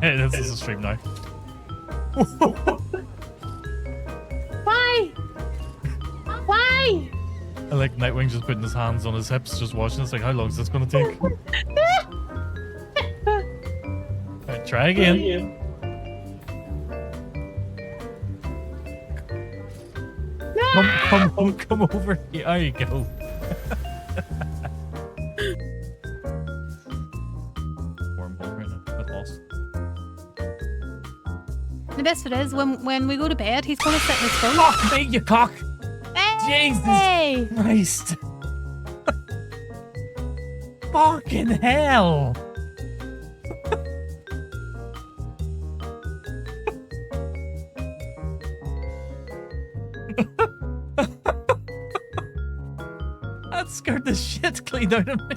This is a stream now. Why? Why? I like Nightwing just putting his hands on his hips, just watching. It's like, how long is this gonna take? Right, try again. Come over here. There you go. Wormhole right now. That's lost. The best of it is when we go to bed, he's gonna sit in his phone. Fuck me, you cock! Hey! Jesus Christ! Fucking hell! That scared the shit clean out of me.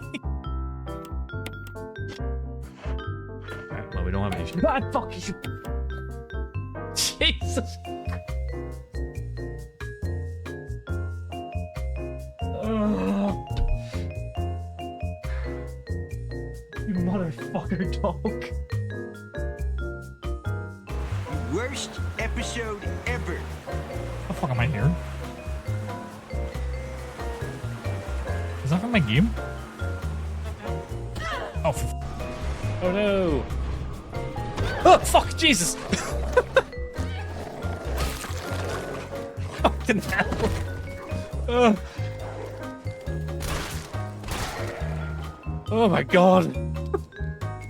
Alright, well, we don't have any shit. God, fuck you! Jesus! You motherfucker dog. Worst episode ever. What the fuck am I here? Is that from my game? Oh, oh no! Oh fuck, Jesus! Fucking hell! Oh my god!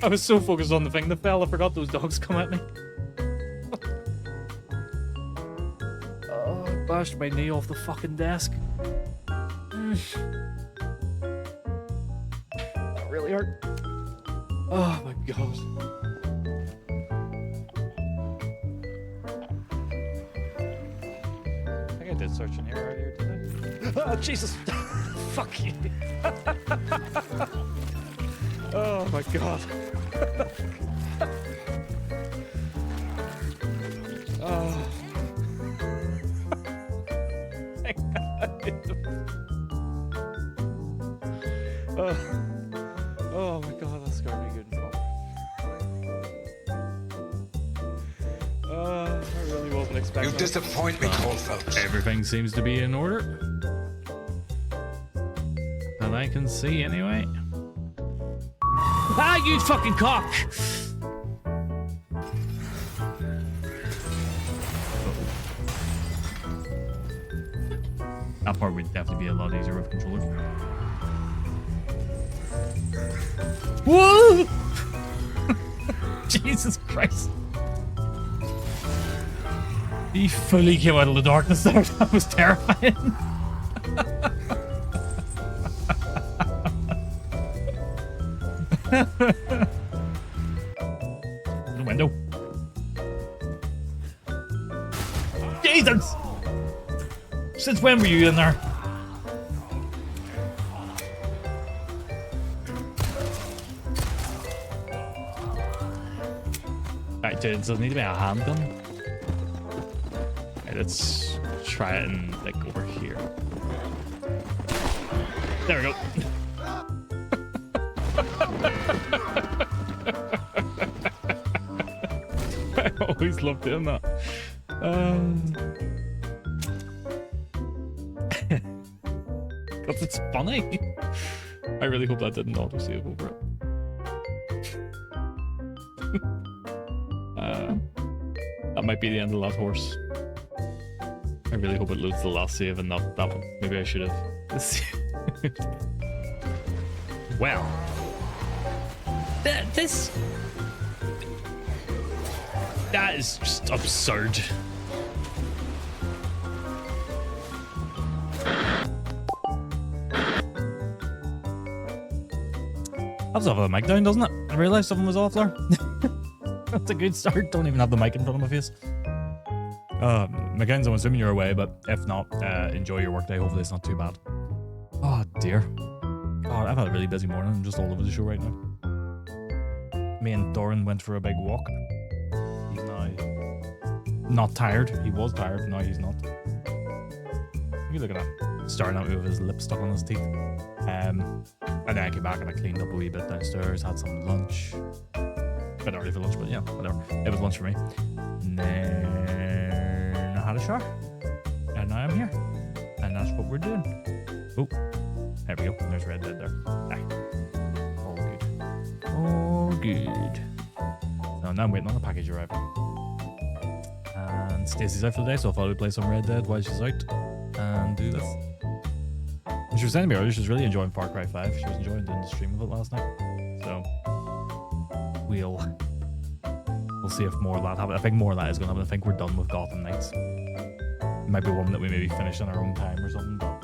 I was so focused on the thing that fell, I forgot those dogs come at me. Oh, I bashed my knee off the fucking desk. That really hurt. Oh my god. I think I did search in here earlier today. Oh, Jesus! Fuck you! Oh my god. Oh. Oh my god, that scared me good and proper. I really wasn't expecting. You disappoint me, Coldfeld. Everything seems to be in order. That I can see anyway. Ah, you fucking cock! That part would definitely be a lot easier with controller. Whoa! Jesus Christ. He fully came out of the darkness there. That was terrifying. The window. Jesus! Since when were you in there? Right, dude, does it need to be a handgun? Right, let's try it and like over here. There we go. I always loved doing that. Because it's funny. I really hope that didn't auto-save over it. That might be the end of that horse. I really hope it loads the last save and not that one. Maybe I should have. Well. This... That is just absurd. Helps have the mic down, doesn't it? I realised something was off there. That's a good start. Don't even have the mic in front of my face. Mackenzie, I'm assuming you're away, but if not, enjoy your workday. Hopefully it's not too bad. Oh dear. God, I've had a really busy morning. I'm just all over the show right now. Me and Doran went for a big walk. He's now not tired. He was tired, now he's not. You look at that. Staring at me with his lip stuck on his teeth. And then I came back and I cleaned up a wee bit downstairs, had some lunch. bit early for lunch, but yeah, whatever. It was lunch for me. And then I had a shower. And now I'm here. And that's what we're doing. Oh, there we go. There's Red Dead there. Ah. All good. All good. So now I'm waiting on the package arriving. And Stacey's out for the day, so I thought we'd play some Red Dead while she's out and do this. And she was saying to me earlier, she was really enjoying Far Cry 5. She was enjoying doing the stream of it last night. So we'll see if more of that happens. I think more of that is going to happen. I think we're done with Gotham Knights. It might be one that we maybe finish in our own time or something, but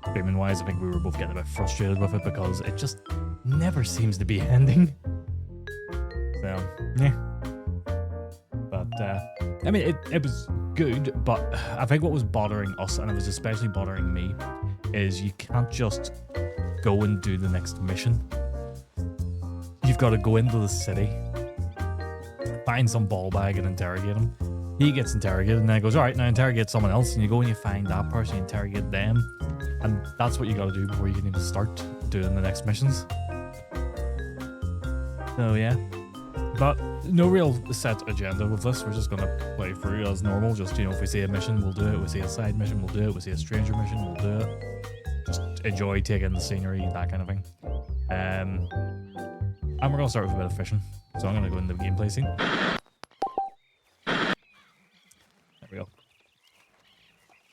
streaming wise, I think we were both getting a bit frustrated with it because it just never seems to be ending. So, yeah. But, I mean, it was good, but I think what was bothering us, and it was especially bothering me, is you can't just go and do the next mission. You've got to go into the city, find some ball bag and interrogate him. He gets interrogated and then goes, all right, now interrogate someone else. And you go and you find that person, you interrogate them. And that's what you got to do before you can even start doing the next missions. So yeah. But no real set agenda with this. We're just going to play through as normal. Just, you know, if we see a mission, we'll do it. If we see a side mission, we'll do it. If we see a stranger mission, we'll do it. Just enjoy taking the scenery, that kind of thing. And we're going to start with a bit of fishing. So I'm going to go into the gameplay scene. There we go.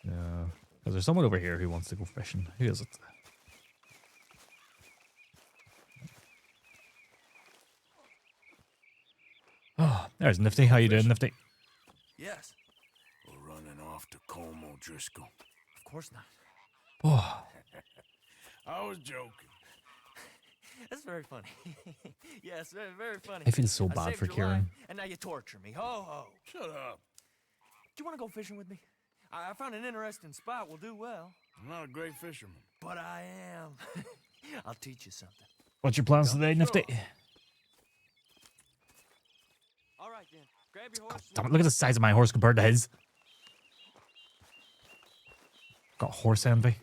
Because there's someone over here who wants to go fishing. Who is it? Oh, there's Nifty. How you doing, Nifty? Yes. We're running off to Colm O'Driscoll. Of course not. Oh, I was joking. That's very funny. Yes, very, very funny. I feel so bad saved for your Kieran. life, and now you torture me. Ho ho. Shut up. Do you want to go fishing with me? I found an interesting spot. We'll do well. I'm not a great fisherman. But I am. I'll teach you something. What's your plans today, Nifty? All right then. Grab your horse. Damn it, look at the size of my horse compared to his. Got horse envy.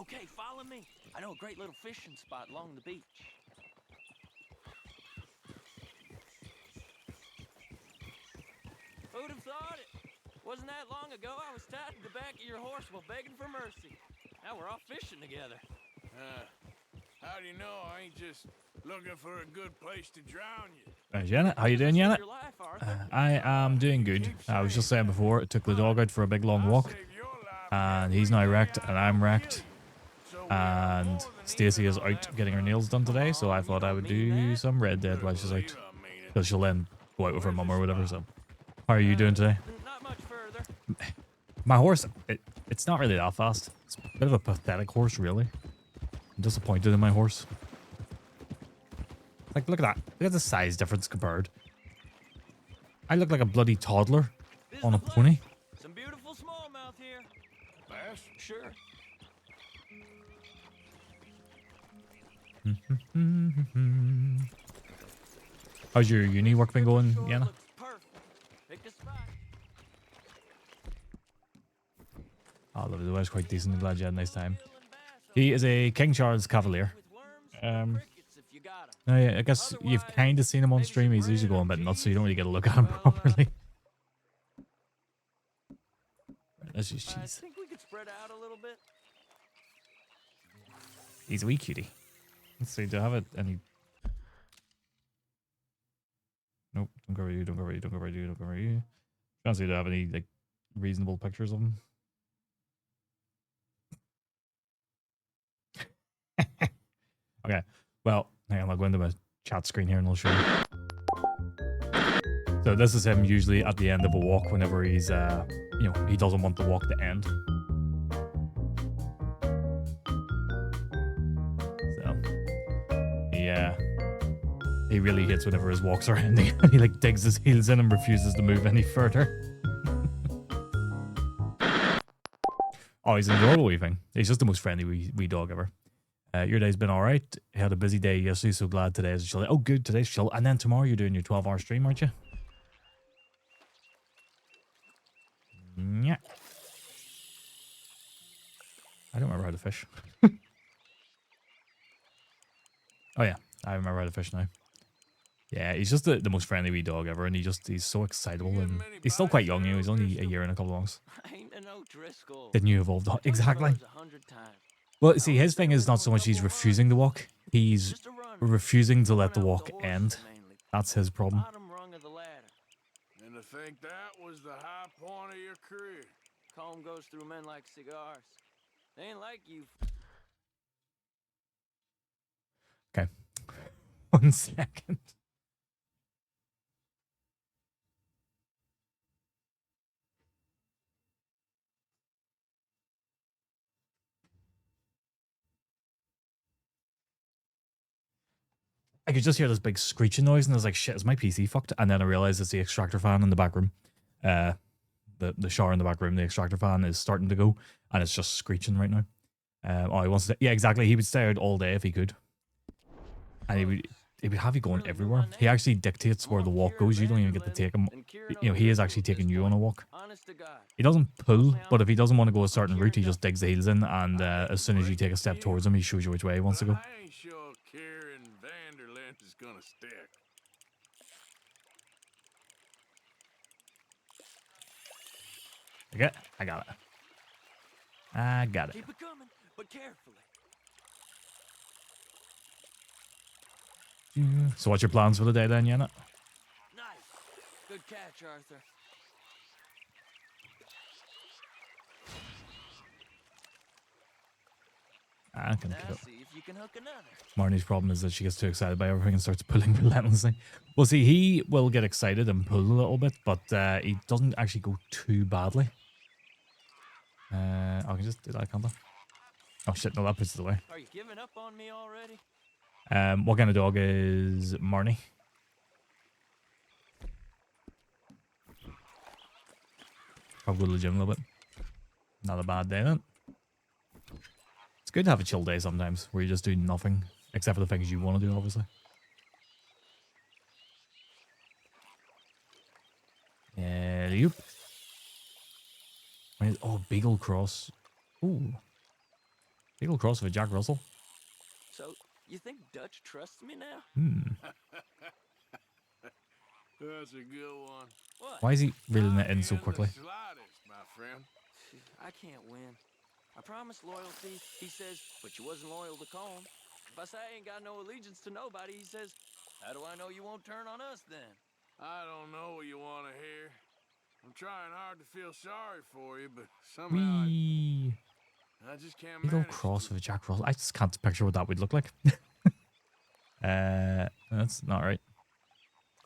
Okay, follow me. I know a great little fishing spot along the beach. Who'd have thought it? Wasn't that long ago I was tied to the back of your horse while begging for mercy. Now we're off fishing together. How do you know I ain't just looking for a good place to drown you? Janet, how you doing, Janet? Your life, Arthur. I am doing good. I was just saying before, I took the dog out for a big long walk. Save your life. And he's now wrecked, and I'm wrecked. And Stacey is out getting her nails done today, so I thought I would do some Red Dead while she's out. Because she'll then go out with her mum or whatever, so. How are you doing today? Not much further. My horse, it's not really that fast. It's a bit of a pathetic horse, really. I'm disappointed in my horse. Like, look at that. Look at the size difference compared. I look like a bloody toddler This on a is the pony. place. Some beautiful smallmouth here. Bass? Sure. How's your uni work been going, Shore Yana? looks perfect. Pick a spot. Oh, lovely. The weather's quite decent. I'm glad you had a nice time. He is a King Charles Cavalier. No, yeah, I guess you've kind of seen him on stream. He's usually going a bit nuts, so you don't really get a look at him properly. Let's just I cheese. think we could spread out a little bit. He's a wee cutie. Let's see, do I have it any... Nope, don't cover you, don't cover you, don't cover you, don't cover you. Trying to see, do I have any, like, reasonable pictures of him? Okay, well, hang on, I'll go into my chat screen here and I'll show you. So this is him usually at the end of a walk whenever he's, you know, he doesn't want the walk to end. So, yeah. He really hates whenever his walks are ending. He like digs his heels in and refuses to move any further. Oh, he's an adorable wee thing. He's just the most friendly wee dog ever. Your day's been alright. Had a busy day yesterday, so glad today is chill. Oh, good, today's chill. And then tomorrow you're doing your 12-hour stream, aren't you? Yeah. I don't remember how to fish. Oh yeah, I remember how to fish now. Yeah, he's just the most friendly wee dog ever, and he's so excitable, and he's still quite young, you know, he's only a year and a couple of months. Ain't no Driscoll. The new evolved dog. Exactly. 100 times. Well, see, his thing is not so much he's refusing to walk, he's Just a runner. refusing to let the Run out walk with end. horses mainly. That's his problem. Bottom rung of the ladder. And to think that was the high point of your career. Comb goes through men like cigars. They ain't like you. Okay. 1 second. I could just hear this big screeching noise, and I was like, shit, is my PC fucked? And then I realized it's the extractor fan in the back room. The shower in the back room, the extractor fan is starting to go, and it's just screeching right now. Oh, he wants to... Yeah, exactly. He would stay out all day if he could. And he would have you going everywhere. He actually dictates where the walk goes. You don't even get to take him. You know, he is actually taking you on a walk. Honest to God. He doesn't pull, but if he doesn't want to go a certain route, he just digs the heels in, and as soon as you take a step towards him, he shows you which way he wants to go. I ain't sure Kieran Vanderlint is gonna stick. Okay, I got it. I got it. Keep it coming, but carefully. So what's your plans for the day then, Yenna? Nice. Good catch, Arthur. I can Now keep it. see if you can hook another. Marnie's problem is that she gets too excited by everything and starts pulling relentlessly. Well, see, he will get excited and pull a little bit, but he doesn't actually go too badly. I can just do that, can't I? Oh shit, no, that puts it away. Are you giving up on me already? What kind of dog is Marnie? Probably go to the gym a little bit. Not a bad day then. It's good to have a chill day sometimes where you just do nothing except for the things you want to do, obviously. Yeah, you. Oh, Beagle Cross. Ooh. Beagle Cross with Jack Russell. So, you think Dutch trusts me now? That's a good one. What? Why is he reeling it in Not so the quickly? slightest, my friend. I can't win. I promised loyalty, he says, but you wasn't loyal to Combe. If I say I ain't got no allegiance to nobody, he says, how do I know you won't turn on us then? I don't know what you want to hear. I'm trying hard to feel sorry for you, but somehow Wee. I just can't Beagle manage. Cross with Jack Russell. I just can't picture what that would look like. That's not right.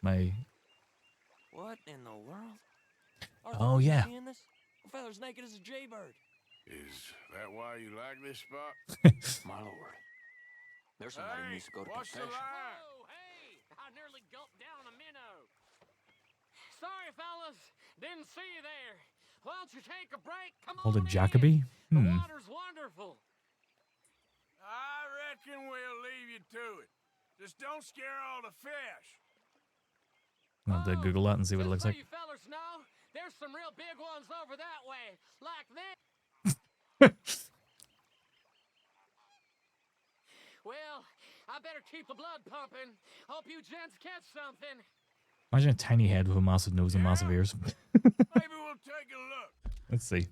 My... What in the world? Oh, you yeah. seeing this? The fella's naked as a jaybird. Is that why you like this spot? My lord. There's somebody who needs to go to what's the confession. line? Whoa, hey! I nearly gulped down a minnow. Sorry, fellas. Didn't see you there. Why don't you take a break? Come Called a on in. Jacoby? The water's wonderful. I reckon we'll leave you to it. Just don't scare all the fish. I'll have to Google that and see what it looks Just so like. you fellas know, there's some real big ones over that way. Like this. Well, I better keep the blood pumping. Hope you gents catch something. Imagine a tiny head with a massive nose and massive ears. Maybe we'll take a look. Let's see.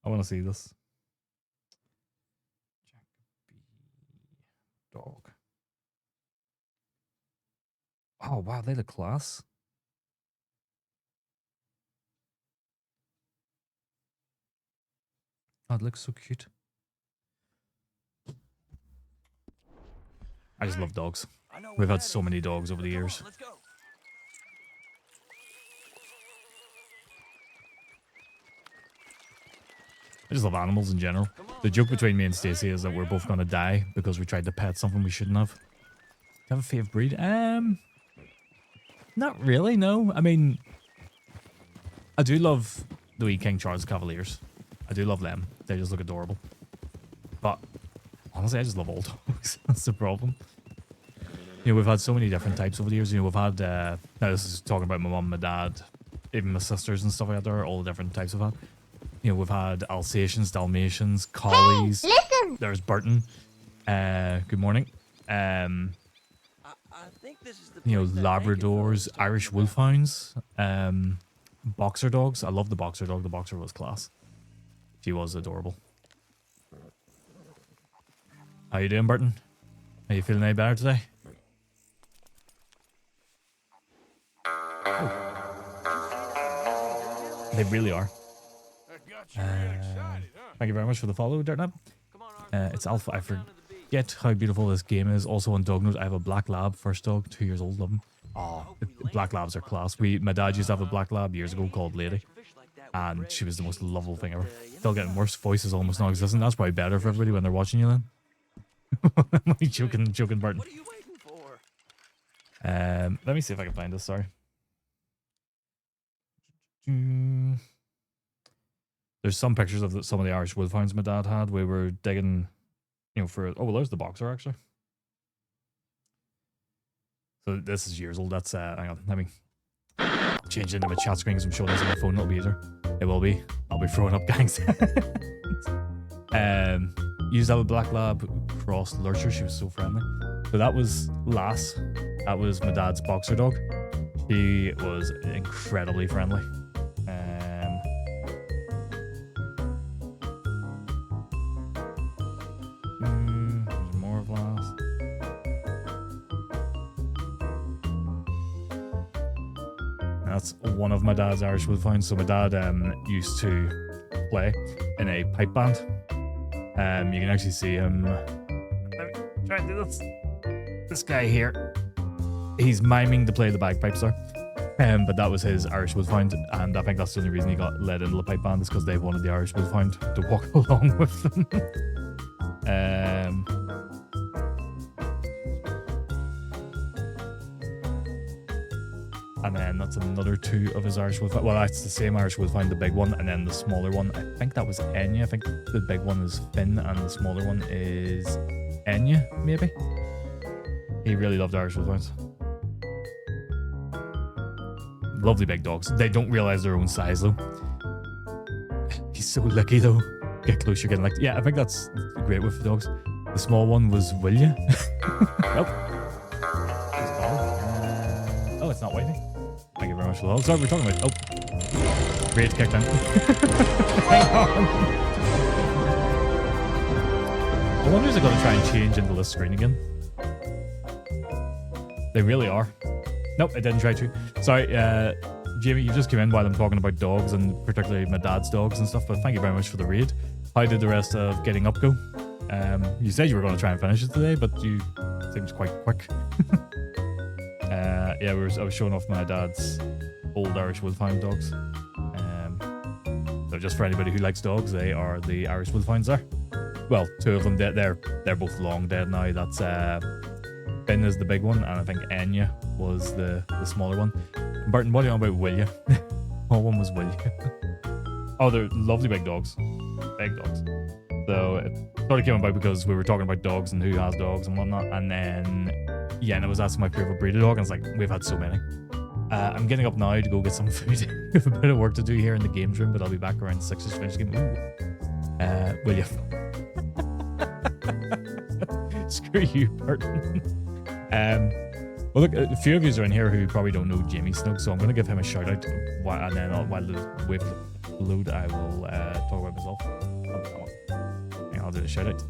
I want to see this. Jacoby dog. Oh, wow, they look class. Oh, it looks so cute. I just love dogs. I know We've where had that so is. many dogs over the Come on, years. let's go. I just love animals in general. The joke between me and Stacey is that we're both going to die because we tried to pet something we shouldn't have. Do you have a favourite breed? Not really, no. I mean, I do love the wee King Charles Cavaliers. I do love them. They just look adorable. But honestly, I just love all dogs. That's the problem. You know, we've had so many different types over the years. You know, we've had, now this is talking about my mum, my dad, even my sisters and stuff like that. All the different types we've had. You know, we've had Alsatians, Dalmatians, Collies. Hey, listen! There's Burton. Good morning. I think this is the you know, place that naked fella was Labradors, talking Irish about. Wolfhounds, boxer dogs. I love the boxer dog. The boxer was class. She was adorable. How you doing, Burton? Are you feeling any better today? They really are. That got you real excited, huh? Thank you very much for the follow, Dirtnut. Come on, Arthur, It's let's Alpha. I go down to the beach. forget how beautiful this game is. Also on dog note, I have a black lab, first dog, 2 years old, love him. Oh, black labs are class. My dad used to have a black lab years ago called Lady, and she was the most lovable thing ever. Still getting worse. Voice is almost non-existent. That's probably better for everybody when they're watching you then. I'm only joking, Burton. What are you waiting for? Let me see if I can find this. Sorry. There's some pictures of some of the Irish Wolfhounds my dad had. We were digging, you know, for. Oh well, there's the boxer actually. So this is years old. That's hang on, let me change into my chat screen because I'm showing this on my phone. It'll be easier. It will be. I'll be throwing up gangs. Used to have a black lab cross lurcher. She was so friendly. So that was Lass. That was my dad's boxer dog. She was incredibly friendly. There's more of Lass. That's one of my dad's Irish Wolfhounds. So my dad used to play in a pipe band. You can actually see him. Let me try and do this. This guy here. He's miming to play the bagpipes there. But that was his Irish Wolfhound, and I think that's the only reason he got led into the pipe band is because they wanted the Irish Wolfhound to walk along with them. And then that's another 2 of his Irish Wolfhound. Well, that's the same Irish Wolfhound, the big one, and then the smaller one. I think that was Enya. I think the big one is Finn, and the smaller one is Enya, maybe. He really loved Irish Wolfhounds. Lovely big dogs. They don't realize their own size though. He's so lucky though. Get close, you're getting licked. Yeah, I think that's great with dogs. The small one was Willia. Nope. Oh, it's not waiting. Thank you very much for the help. Sorry, we're talking about. Oh, great kick then. Hang on. I wonder if they're going to try and change into this screen again. They really are. Nope, I didn't try to. Sorry, Jamie, you just came in while I'm talking about dogs and particularly my dad's dogs and stuff, but thank you very much for the raid. How did the rest of getting up go? You said you were going to try and finish it today, but you seemed quite quick. Yeah, I was showing off my dad's old Irish Wolfhound dogs. So just for anybody who likes dogs, they are the Irish Wolfhounds there. Well, 2 of them, they're both long dead now. That's Finn is the big one, and I think Enya was the smaller one. Burton, what do you know about Willia? What one was Willia? Oh, they're lovely big dogs. Big dogs. So it sort of came about because we were talking about dogs and who has dogs and whatnot, and then Yenna was asking my favorite breed of dog, and it's like, we've had so many. I'm getting up now to go get some food. We have a bit of work to do here in the games room, but I'll be back around 6 to finish the game. Willia. Screw you, Burton. Well, look, a few of you are in here who probably don't know Jamie Snug, so I'm going to give him a shout out, and then while the wave load, I will talk about myself. I'll do the shout out.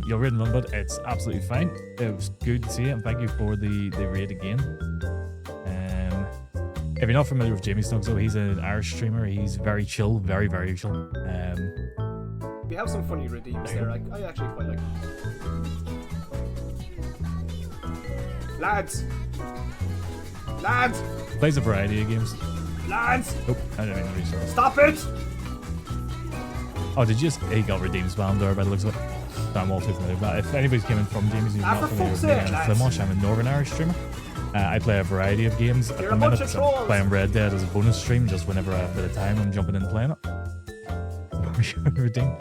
You're reading London, but it's absolutely fine. It was good to see you, and thank you for the raid again. If you're not familiar with Jamie Snug, though, he's an Irish streamer. He's very chill, very, very chill. We have some funny redeems there. I actually quite like them. Lads! Lads! Plays a variety of games. Lads! Oh, I didn't mean to reach that. Stop it! Oh, did you just... He got redeemed spam there by the looks of it. So I'm all too familiar. But if anybody's came in from Jamie's and you're not familiar with me, I'm Flimosh. I'm a Northern Irish streamer. I play a variety of games. At the minute, I'm playing Red Dead as a bonus stream. Just whenever I have a bit of time, I'm jumping in and playing it. Redeemed.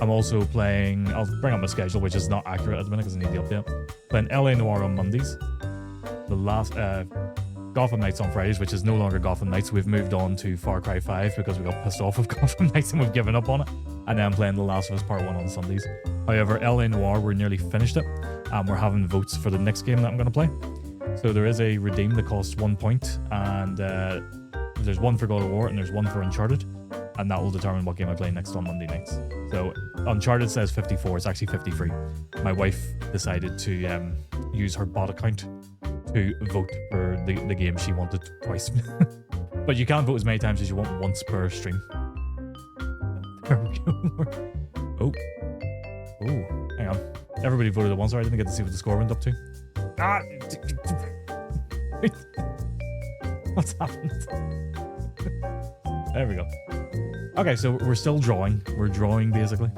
I'm also playing... I'll bring up my schedule, which is not accurate at the minute because I need the update. Playing LA Noire on Mondays. The last... Gotham Knights on Fridays, which is no longer Gotham Knights. We've moved on to Far Cry 5 because we got pissed off with Gotham Knights and we've given up on it. And then I'm playing The Last of Us Part 1 on Sundays. However, LA Noire, we're nearly finished it. And we're having votes for the next game that I'm going to play. So there is a redeem that costs 1 point. And there's one for God of War and there's one for Uncharted. And that will determine what game I play next on Monday nights. So Uncharted says 54. It's actually 53. My wife decided to use her bot account to vote for the game she wanted twice. But you can vote as many times as you want once per stream. There we go. Oh, hang on. Everybody voted at once. Sorry, I didn't get to see what the score went up to. Ah! What's happened? There we go. Okay, so we're still drawing. We're drawing basically.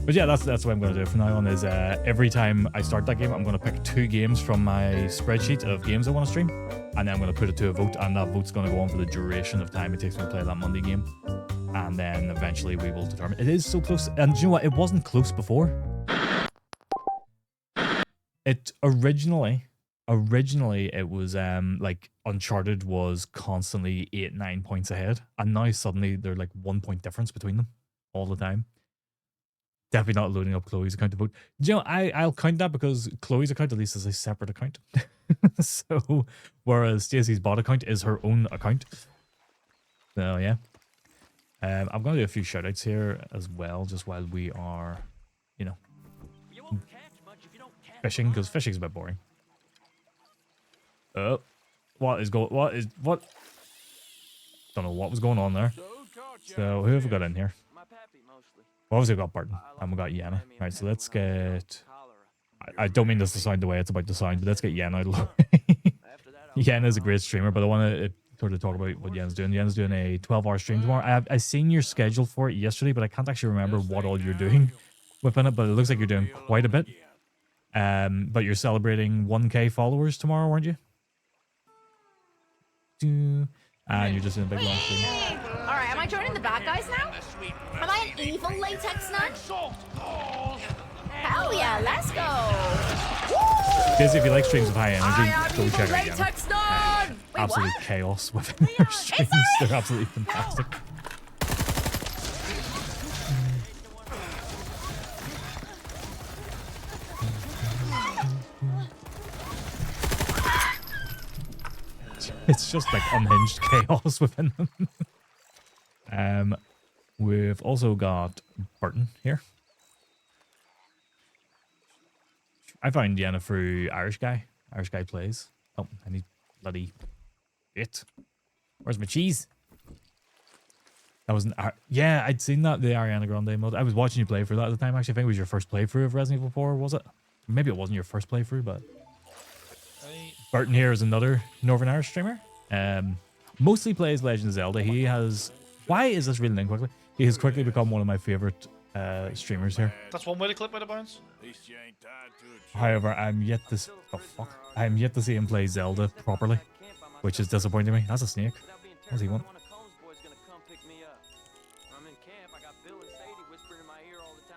But yeah, that's what I'm going to do from now on. Is every time I start that game, I'm going to pick 2 games from my spreadsheet of games I want to stream, and then I'm going to put it to a vote, and that vote's going to go on for the duration of time it takes me to play that Monday game, and then eventually we will determine. It is so close, and do you know what? It wasn't close before. It originally it was like Uncharted was constantly 8-9 points ahead, and now suddenly they're like 1 point difference between them all the time. Definitely not loading up Chloe's account to vote. Do you know, I'll count that because Chloe's account at least is a separate account. So whereas Stacey's bot account is her own account. So yeah. I'm gonna do a few shoutouts here as well, just while we are, you know, fishing, because fishing's a bit boring. Oh, what? Don't know what was going on there. So who have we got in here? Well, obviously we got Barton and we got Yana. Right, so let's get... I don't mean this to sound the way it's about to sound, but let's get Yana out of the way. Yana is a great streamer, but I want to sort of talk about what Yana's doing. Yana's doing a 12-hour stream tomorrow. I seen your schedule for it yesterday, but I can't actually remember what all you're doing within it, but it looks like you're doing quite a bit. But you're celebrating 1K followers tomorrow, aren't you? And you're just in a big long stream. Alright, am I joining the bad guys now? Am I an evil latex nut? Hell yeah, let's go! Guys, if you like streams of high energy, go check out latex Yana. Absolute chaos within their streams. They're absolutely fantastic. It's just like unhinged chaos within them. We've also got Burton here. I found Yana through Irish Guy. Irish Guy plays. Oh, I need bloody it. Where's my cheese? That was yeah, I'd seen that, the Ariana Grande mod. I was watching you play through that at the time. Actually, I think it was your first playthrough of Resident Evil 4, was it? Maybe it wasn't your first playthrough, but... Burton here is another Northern Irish streamer. Mostly plays Legend of Zelda. He has... Why is this reeling in quickly? He has quickly become one of my favorite streamers here. That's one way to clip by the bounce. However, I'm yet to... Oh, fuck. I'm yet to see him play Zelda properly, which is disappointing me. That's a snake. What does he want?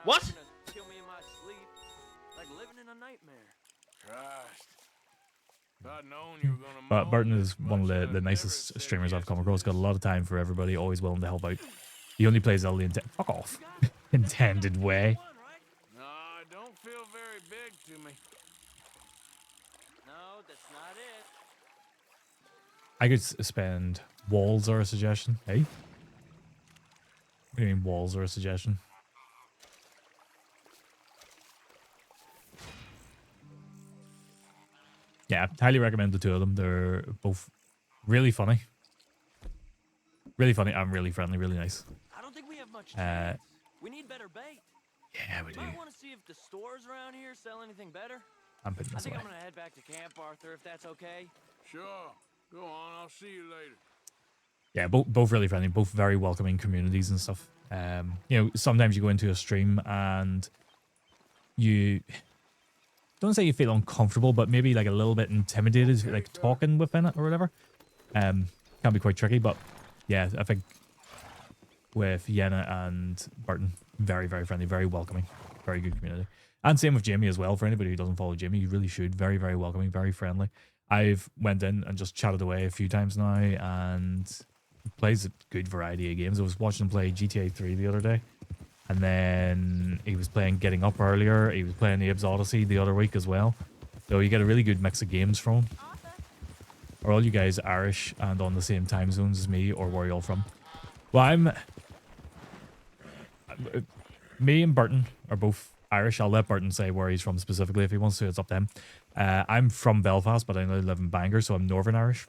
What? But Burton is one of the nicest streamers I've come across. Got a lot of time for everybody, always willing to help out. He only plays Zelda fuck off. Intended way. No, I don't feel very big to me. No, that's not it. I could spend walls are a suggestion. Hey? What do you mean walls are a suggestion? Yeah, highly recommend the two of them. They're both really funny. Really funny and really friendly, really nice. I don't think we have much chance. We need better bait. Yeah, we do. I want to see if the stores around here sell anything better. I'm putting this away. I'm gonna head back to camp, Arthur, if that's okay. Sure. Go on, I'll see you later. Yeah, both really friendly, both very welcoming communities and stuff. You know, sometimes you go into a stream and you don't say you feel uncomfortable, but maybe like a little bit intimidated, like talking within it or whatever. Can be quite tricky, but yeah, I think with Yenna and Burton, very, very friendly, very welcoming, very good community. And same with Jamie as well. For anybody who doesn't follow Jamie, you really should. Very, very welcoming, very friendly. I've went in and just chatted away a few times now, and plays a good variety of games. I was watching him play GTA 3 the other day. And then he was playing Getting Up earlier. He was playing Abe's Odyssey the other week as well. So you get a really good mix of games from him. Are all you guys Irish and on the same time zones as me, or where are you all from? Well, me and Burton are both Irish. I'll let Burton say where he's from specifically if he wants to. It's up to him. I'm from Belfast, but I now live in Bangor, so I'm Northern Irish.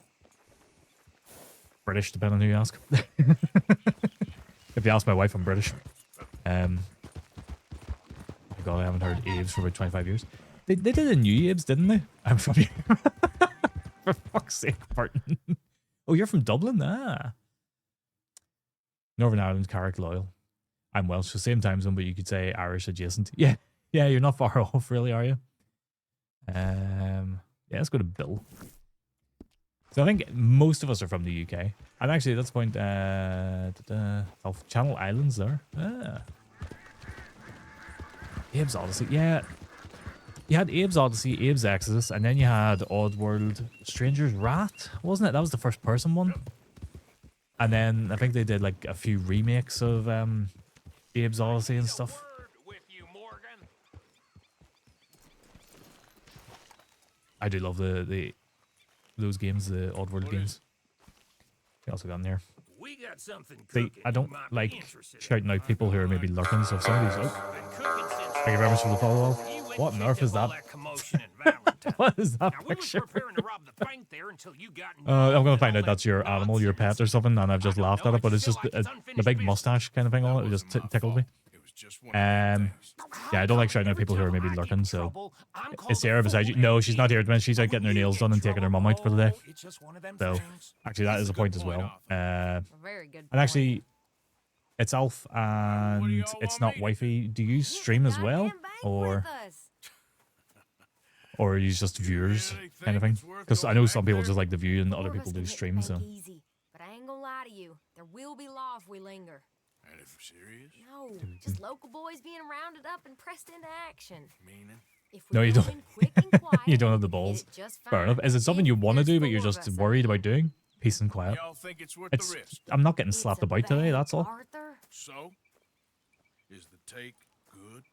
British, depending on who you ask. If you ask my wife, I'm British. Oh my God, I haven't heard Abe's for about 25 years. They did a new Abe's, didn't they? I'm from here. For fuck's sake, Burton. Oh, you're from Dublin? Ah. Northern Ireland, Carrickloyal. I'm Welsh, so same time zone, but you could say Irish adjacent. Yeah, you're not far off, really, are you? Yeah, let's go to Bill. So I think most of us are from the UK. And actually, that's the point. Channel Islands there. Ah. Abe's Odyssey. Yeah. You had Abe's Odyssey, Abe's Exodus, and then you had Oddworld Stranger's Wrath, wasn't it? That was the first person one. And then I think they did like a few remakes of Abe's Odyssey and stuff. I do love those games, the Oddworld games. We also got in there. We got something See, I don't like shouting out people who are maybe lurking, so if somebody's... Oh, thank you very much for the follow. What on earth is that? What is that picture? I'm going to find out that's your animal, your pet or something, and I've just laughed at it, but it's just the big mustache kind of thing on it. It just tickled me. Yeah, I don't like shouting at people who are maybe lurking, so... Is Sarah beside you? No, she's not here at the minute. She's out getting her nails done and taking her mum out for the day. So, actually, that is a point as well. And actually, it's Alf and it's not wifey. Do you stream as well? Or are you just viewers kind of thing? Because I know some people just like the view and other people do stream, so... But I ain't gonna lie to you. There will be law if we linger. And if we're serious? No, just local boys being rounded up and pressed into action. Meaning? No, you don't. You don't have the balls. Fair enough. Is it something you want to do, but you're just worried about doing? Peace and quiet. Y'all think it's worth the risk? I'm not getting slapped about today, that's all. So? Is the take good?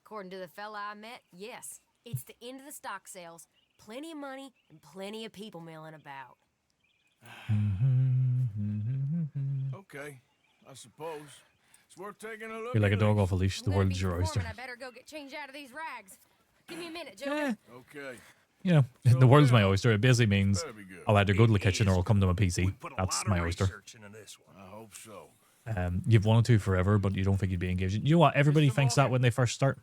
According to the fella I met, yes. It's the end of the stock sales. Plenty of money and plenty of people milling about. Okay, I suppose. It's worth taking a look. You're like a dog off a leash. The world's your oyster. I better go get changed out of these rags. Give me a minute, Joe. Okay. You know, the world's my oyster. It basically means I'll either go to the kitchen or I'll come to my PC. That's my oyster. I hope so. You've wanted to forever, but you don't think you'd be engaged. You know what? Everybody thinks that when they first start.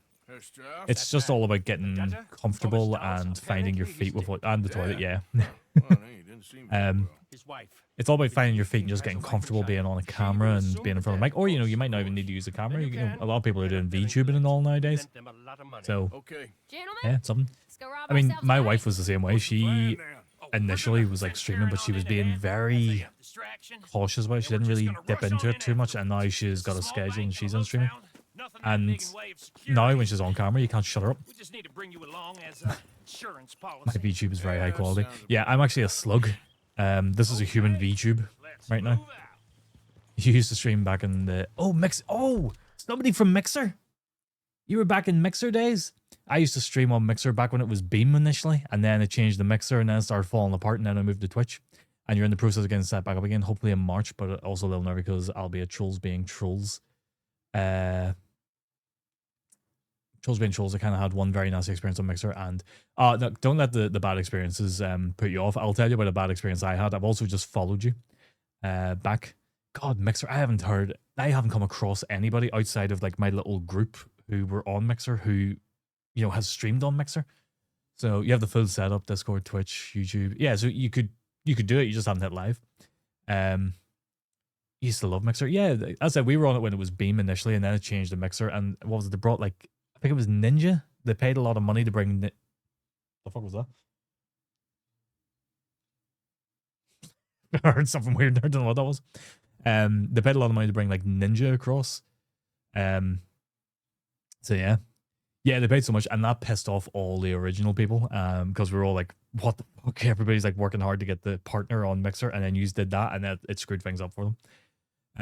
It's just all about getting comfortable and finding your feet with what, and the toilet, yeah. It's all about finding your feet and just getting comfortable being on a camera and being in front of a mic. Or, you know, you might not even need to use a camera. You know, a lot of people are doing VTubing and all nowadays. So, yeah, it's something. I mean, my wife was the same way. She initially was like streaming, but she was being very cautious about it. She didn't really dip into it too much. And now she's got a schedule and she's on streaming. And now when she's on camera, you can't shut her up. My VTube is very high quality. Yeah, I'm actually a slug. This is a human VTube right now. You used to stream back in the... Oh, somebody from Mixer. You were back in Mixer days? I used to stream on Mixer back when it was Beam initially, and then it changed the Mixer, and then it started falling apart, and then I moved to Twitch. And you're in the process of getting set back up again, hopefully in March, but also a little nervous because I'll be at Trolls Being Trolls. Trolls Being Trolls, I kind of had one very nasty experience on Mixer, and no, don't let the bad experiences put you off. I'll tell you about a bad experience I had. I've also just followed you back. God, Mixer, I haven't come across anybody outside of like my little group who were on Mixer who, you know, has streamed on Mixer. So you have the full setup, Discord, Twitch, YouTube. Yeah, so you could do it, you just haven't hit live. Used to love Mixer. Yeah, as I said, we were on it when it was Beam initially, and then it changed to Mixer, and what was it? They brought like, I think it was Ninja. They paid a lot of money to bring... The fuck was that? I heard something weird. I don't know what that was. They paid a lot of money to bring like Ninja across. So yeah. Yeah, they paid so much, and that pissed off all the original people, because we were all like what the fuck? Everybody's like working hard to get the partner on Mixer, and then you did that, and it screwed things up for them.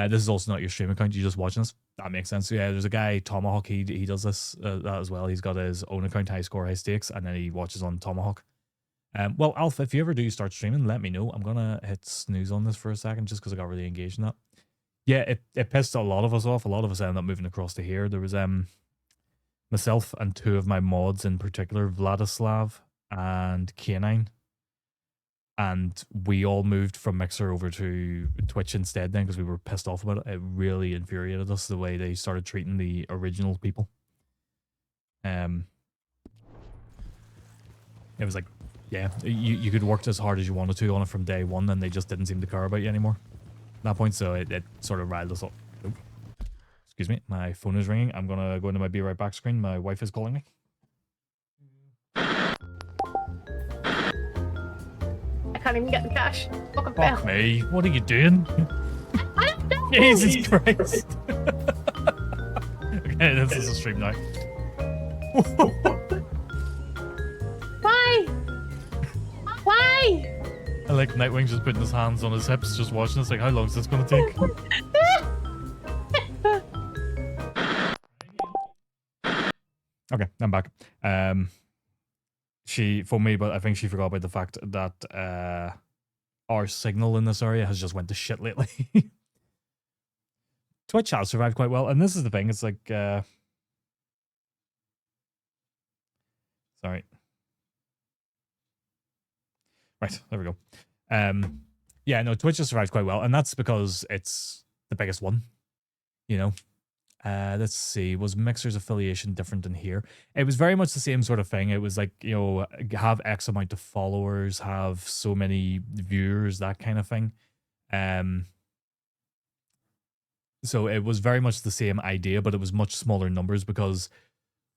This is also not your stream account. You're just watching this. That makes sense. So yeah, there's a guy, Tomahawk. He does this that as well. He's got his own account, High Score, High Stakes, and then he watches on Tomahawk. Well, Alf, if you ever do start streaming, let me know. I'm gonna hit snooze on this for a second just because I got really engaged in that. Yeah, it pissed a lot of us off. A lot of us ended up moving across to here. There was myself and two of my mods in particular, Vladislav and K9. And we all moved from Mixer over to Twitch instead then because we were pissed off about it. It really infuriated us the way they started treating the original people. It was like, yeah, you could work as hard as you wanted to on it from day one, and they just didn't seem to care about you anymore at that point, so it sort of riled us up. Oh. Excuse me, my phone is ringing. I'm going to go into my Be Right Back screen. My wife is calling me. I can't even get the cash. Fucking Fuck bell. me. What are you doing? I don't know. Jesus Christ. Okay, this is a stream now. Why? Why? I like Nightwing's just putting his hands on his hips, just watching us like, how long is this going to take? Okay, I'm back. She phoned me, but I think she forgot about the fact that our signal in this area has just went to shit lately. Twitch has survived quite well, and this is the thing, it's like sorry. Right, there we go. Yeah, no, Twitch has survived quite well, and that's because it's the biggest one, you know. Let's see, was Mixer's affiliation different than here? It was very much the same sort of thing. It was like, you know, have X amount of followers, have so many viewers, that kind of thing. So it was very much the same idea, but it was much smaller numbers because,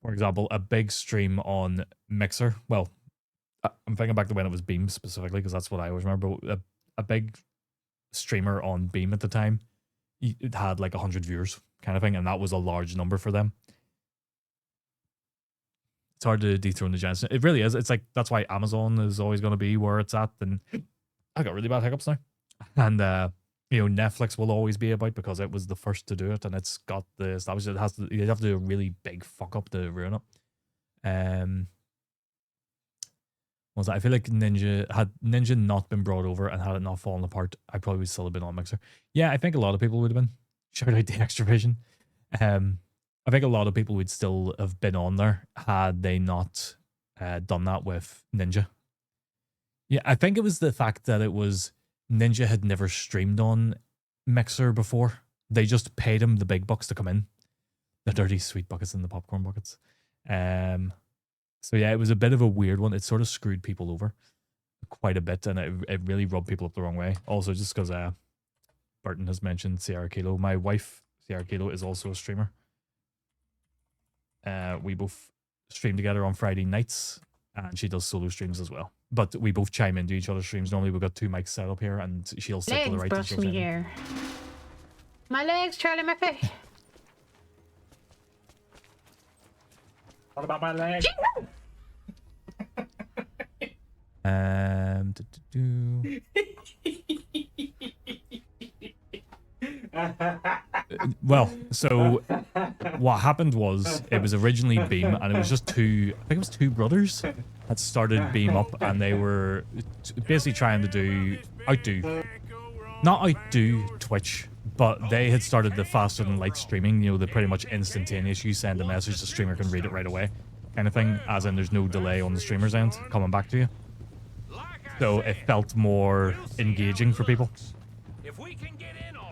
for example, a big stream on Mixer, well, I'm thinking back to when it was Beam specifically, because that's what I always remember. A big streamer on Beam at the time, it had like 100 viewers kind of thing, and that was a large number for them. It's hard to dethrone the giants. It really is. It's like, that's why Amazon is always going to be where it's at. And I got really bad hiccups now. And, you know, Netflix will always be about because it was the first to do it, and it's got the established. It has to, you have to do a really big fuck up to ruin it. Was that? I feel like had Ninja not been brought over and had it not fallen apart, I probably would still have been on Mixer. Yeah, I think a lot of people would have been. Shout out the Extra Vision. I think a lot of people would still have been on there had they not done that with Ninja. Yeah, I think it was the fact that it was Ninja had never streamed on Mixer before. They just paid him the big bucks to come in. The dirty sweet buckets and the popcorn buckets. So yeah, it was a bit of a weird one. It sort of screwed people over quite a bit, and it really rubbed people up the wrong way. Also, just because Burton has mentioned Sierra Kilo. My wife, Sierra Kilo, is also a streamer. We both stream together on Friday nights, and she does solo streams as well. But we both chime into each other's streams. Normally, we've got two mics set up here, and she'll sit to the right. Legs brush me here. My legs, Charlie Murphy. What about my leg? Well, so what happened was it was originally Beam, and it was just two, I think it was two brothers that started Beam up, and they were basically trying to not outdo Twitch, but they had started the faster than light streaming, you know, the pretty much instantaneous, you send a message, the streamer can read it right away kind of thing, as in there's no delay on the streamer's end coming back to you. So it felt more engaging for people.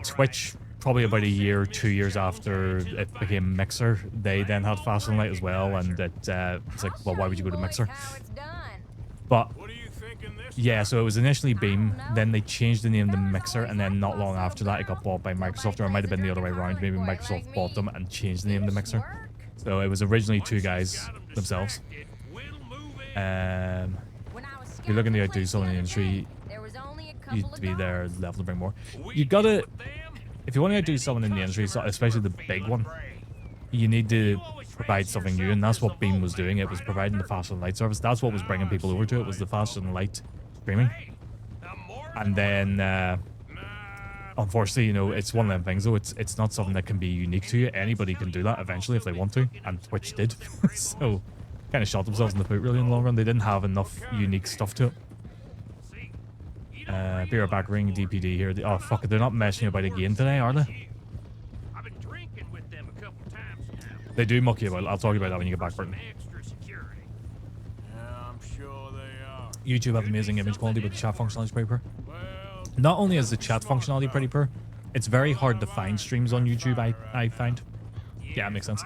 Twitch, probably about a year, 2 years after it became Mixer, they then had fast and light as well, and it's like, well, why would you go to Mixer? But yeah, so it was initially Beam, then they changed the name to Mixer, and then not long after that it got bought by Microsoft, or it might have been the other way around. Maybe Microsoft bought them and changed the name to Mixer. So it was originally two guys themselves. If you're looking to outdo someone in the industry, you need to be there level to bring more. You gotta, if you want to outdo someone in the industry, especially the big one, you need to provide something new, and that's what Beam was doing. It was providing the faster than light service. That's what was bringing people over to it, was the faster than light streaming. And then, unfortunately, you know, it's one of them things, though. It's not something that can be unique to you. Anybody can do that eventually if they want to, and Twitch did. So, kind of shot themselves in the foot, really, in the long run. They didn't have enough unique stuff to it. Be right back, ring DPD here. Oh, fuck it, they're not messing you about again today, are they? I've been drinking with them a couple times now. They do muck you about it. I'll talk about that when you get back, Burton. Extra security. Yeah, I'm sure they are. YouTube has amazing image quality, but the chat functionality is pretty poor. Well, Not only is the chat functionality pretty poor, it's very hard to find streams on YouTube, I find. Yeah, that makes sense.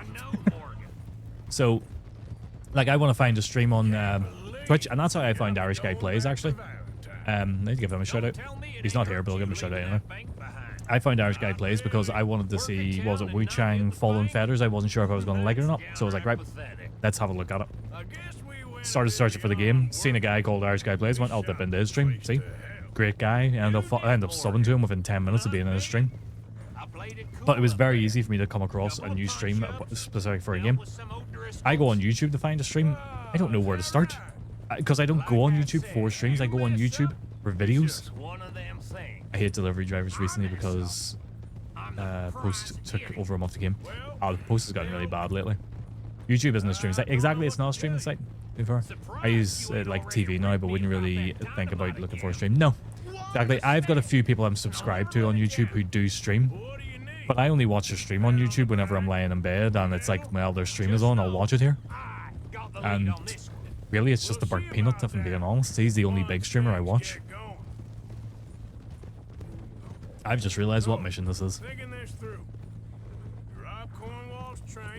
So, like, I want to find a stream on Twitch, and that's how I found Irish Guy Plays, actually. I need to give him a shout out. He's not here, but I'll give him a shout out anyway. I found Irish Guy Plays because I wanted to see, what was it, Wu Chang Fallen Feathers. I wasn't sure if I was going to like it or not, so I was like, right, let's have a look at it. Started searching for the game, seen a guy called Irish Guy Plays, went, I'll dip into his stream, see? Great guy, and I ended up subbing to him within 10 minutes of being in his stream. But it was very easy for me to come across a new stream specific for a game. I go on YouTube to find a stream, I don't know where to start. Because I don't go on YouTube for streams, I go on YouTube for videos. I hate delivery drivers recently because Post took over a month of game. Oh, the Post has gotten really bad lately. YouTube isn't a streaming site. Exactly, it's not a streaming site. Before I use like TV now, but wouldn't really think about looking for a stream. No, exactly. I've got a few people I'm subscribed to on YouTube who do stream, but I only watch a stream on YouTube whenever I'm laying in bed and it's like, well, their stream is on, I'll watch it here. And really, it's just a burnt peanut, if I'm being honest. He's the only big streamer I watch. I've just realized what mission this is.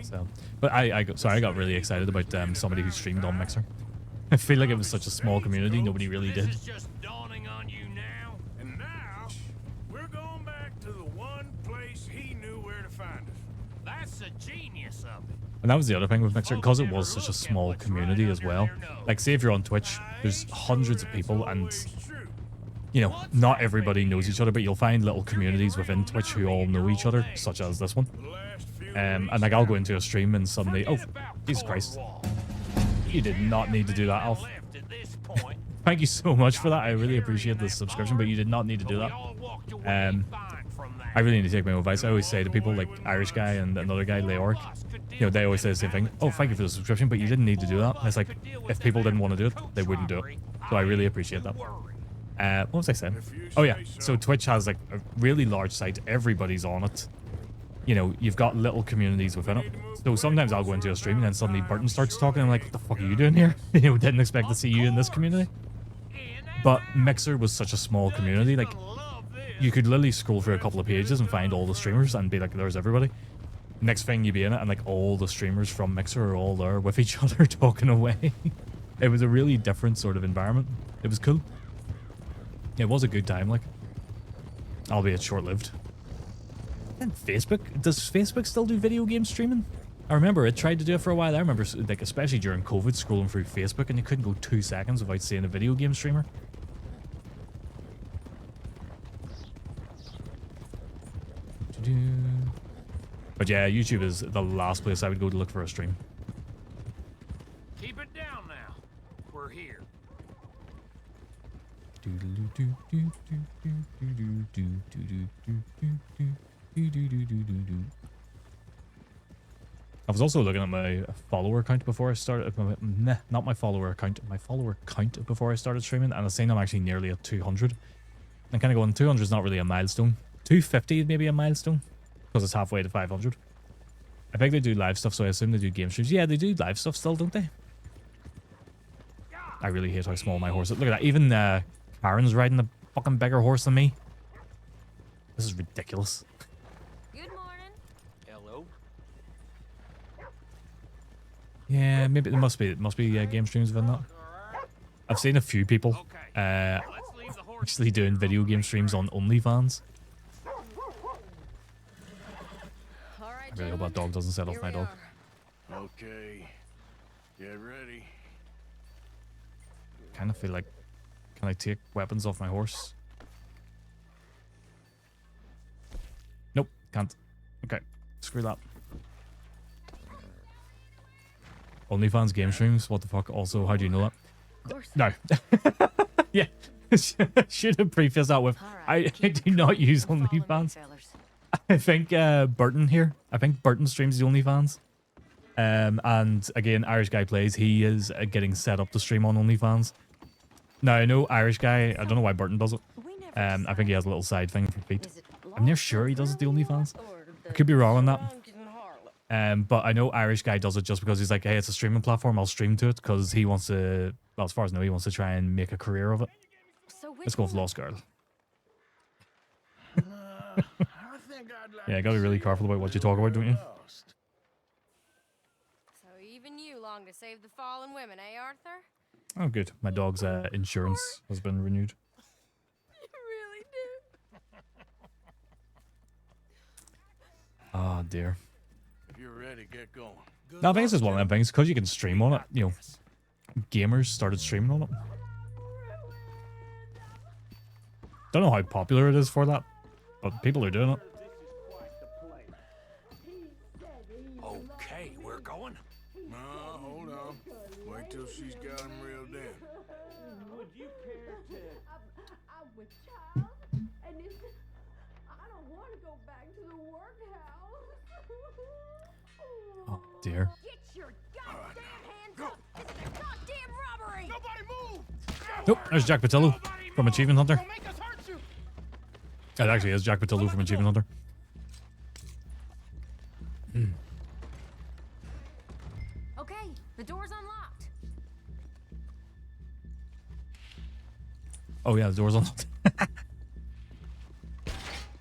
So, but I got really excited about somebody who streamed on Mixer. I feel like it was such a small community, nobody really did. It's just dawning on you now. And now, we're going back to the one place he knew where to find us. That's the genius of it. And that was the other thing with Mixer, because it was such a small community as well. Like, say if you're on Twitch, there's hundreds of people, and you know, not everybody knows each other, but you'll find little communities within Twitch who all know each other, such as this one. And like, I'll go into a stream and suddenly, oh, Jesus Christ. You did not need to do that, Alf. Thank you so much for that. I really appreciate the subscription, but you did not need to do that. I really need to take my own advice. I always say to people like Irish Guy and another guy, Leoric, you know, they always say the same thing. Oh, thank you for the subscription, but you didn't need to do that. And it's like, if people didn't want to do it, they wouldn't do it. So I really appreciate that. What was I saying? Oh yeah, so Twitch has like a really large site. Everybody's on it. You know, you've got little communities within it. So sometimes I'll go into a stream and then suddenly Burton starts talking. I'm like, what the fuck are you doing here? You know, didn't expect to see you in this community. But Mixer was such a small community. Like, you could literally scroll through a couple of pages and find all the streamers and be like, there's everybody. Next thing you be in it and like all the streamers from Mixer are all there with each other talking away. It was a really different sort of environment. It was cool. It was a good time, like. Albeit short-lived. And Facebook? Does Facebook still do video game streaming? I remember it tried to do it for a while. I remember, like, especially during COVID, scrolling through Facebook and you couldn't go 2 seconds without seeing a video game streamer. But yeah, YouTube is the last place I would go to look for a stream. Keep it down now. We're here. I was also looking at my follower count before I started. Not my follower account, my follower count before I started streaming, and I think I'm actually nearly at 200. I'm kind of going, 200 is not really a milestone. 250 is maybe a milestone, because it's halfway to 500. I think they do live stuff, so I assume they do game streams. Yeah, they do live stuff still, don't they? I really hate how small my horse is. Look at that. Even Karen's riding a fucking bigger horse than me. This is ridiculous. Good morning. Hello. Yeah, maybe it must be game streams within that. I've seen a few people actually doing video game streams on OnlyFans. I really hope that dog doesn't set off my dog. Okay, get ready. Kind of feel like, can I take weapons off my horse? Nope, can't. Okay, screw that. OnlyFans game streams? What the fuck? Also, how do you know that? Of course. No. Yeah. Should have prefaced that with, I do not use OnlyFans. I think Burton here. I think Burton streams the OnlyFans. And again, Irish Guy Plays. He is getting set up to stream on OnlyFans. Now, I know Irish Guy. I don't know why Burton does it. I think he has a little side thing for feet. I'm near sure he does it the OnlyFans. I could be wrong on that. But I know Irish Guy does it just because he's like, hey, it's a streaming platform. I'll stream to it because he wants to, well, as far as I know, he wants to try and make a career of it. Let's go with Lost Girl. Yeah, gotta be really careful about what you talk about, don't you? So even you long to save the fallen women, eh, Arthur? Oh, good. My dog's insurance has been renewed. You really do. Oh, dear. If you're ready, get going. No, I think this is one of them things, because you can stream on it, you know, gamers started streaming on it. Don't know how popular it is for that, but people are doing it. Okay, we're going. No, hold on. Wait till she's got him reeled in. Would you care to... I'm with child, and I don't want to go back to the workhouse. Oh, dear. Get your goddamn hands up! This is a goddamn robbery! Nobody move! Nope, there's Jack Patillo from Achievement Hunter. It actually is Jack Patillo from Achievement Hunter. Okay, the door's unlocked. Oh yeah, the door's unlocked.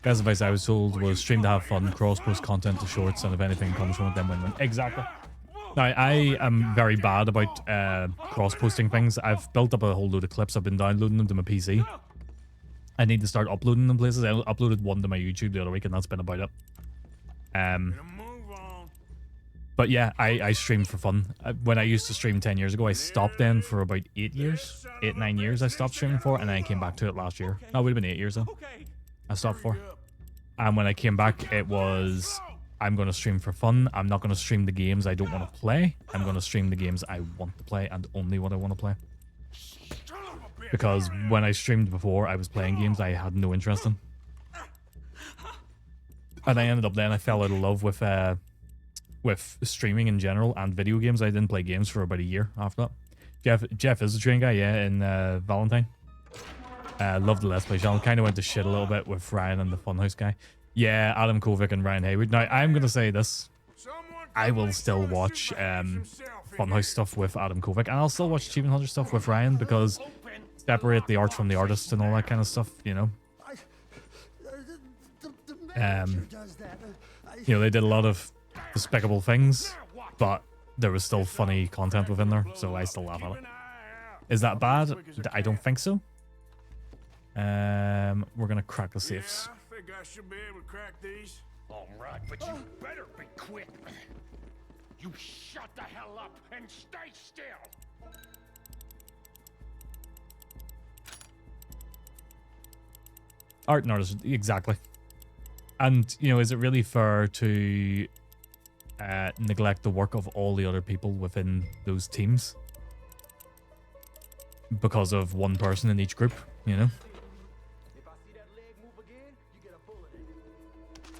Best advice I was told was stream to have fun, cross-post content to shorts, and if anything comes from it, then win-win. Exactly. Now, I am very bad about cross-posting things. I've built up a whole load of clips. I've been downloading them to my PC. I need to start uploading them places. I uploaded one to my YouTube the other week, and that's been about it. But yeah, I streamed for fun. When I used to stream 10 years ago, I stopped then for about 8 years. 8, 9 years I stopped streaming for, and then I came back to it last year. No, it would have been 8 years then. I stopped for. And when I came back, it was, I'm going to stream for fun. I'm not going to stream the games I don't want to play. I'm going to stream the games I want to play and only what I want to play. Because when I streamed before, I was playing games I had no interest in. And I ended up then, I fell out of love with streaming in general and video games. I didn't play games for about a year after that. Jeff is a train guy, yeah, in Valentine. Loved the Let's Play channel. Kind of went to shit a little bit with Ryan and the Funhouse guy. Yeah, Adam Kovic and Ryan Haywood. Now, I'm going to say this. I will still watch Funhouse stuff with Adam Kovic, and I'll still watch Achievement Hunter stuff with Ryan, because separate the art from the artist and all that kind of stuff, you know. You know, they did a lot of despicable things, but there was still funny content within there, so I still laugh at it. Is that bad? I don't think so. We're gonna crack the safes. I think I should be able to crack these. All right, but you better be quick. You shut the hell up and stay still. Art and artist, exactly. And, you know, is it really fair to neglect the work of all the other people within those teams because of one person in each group, you know?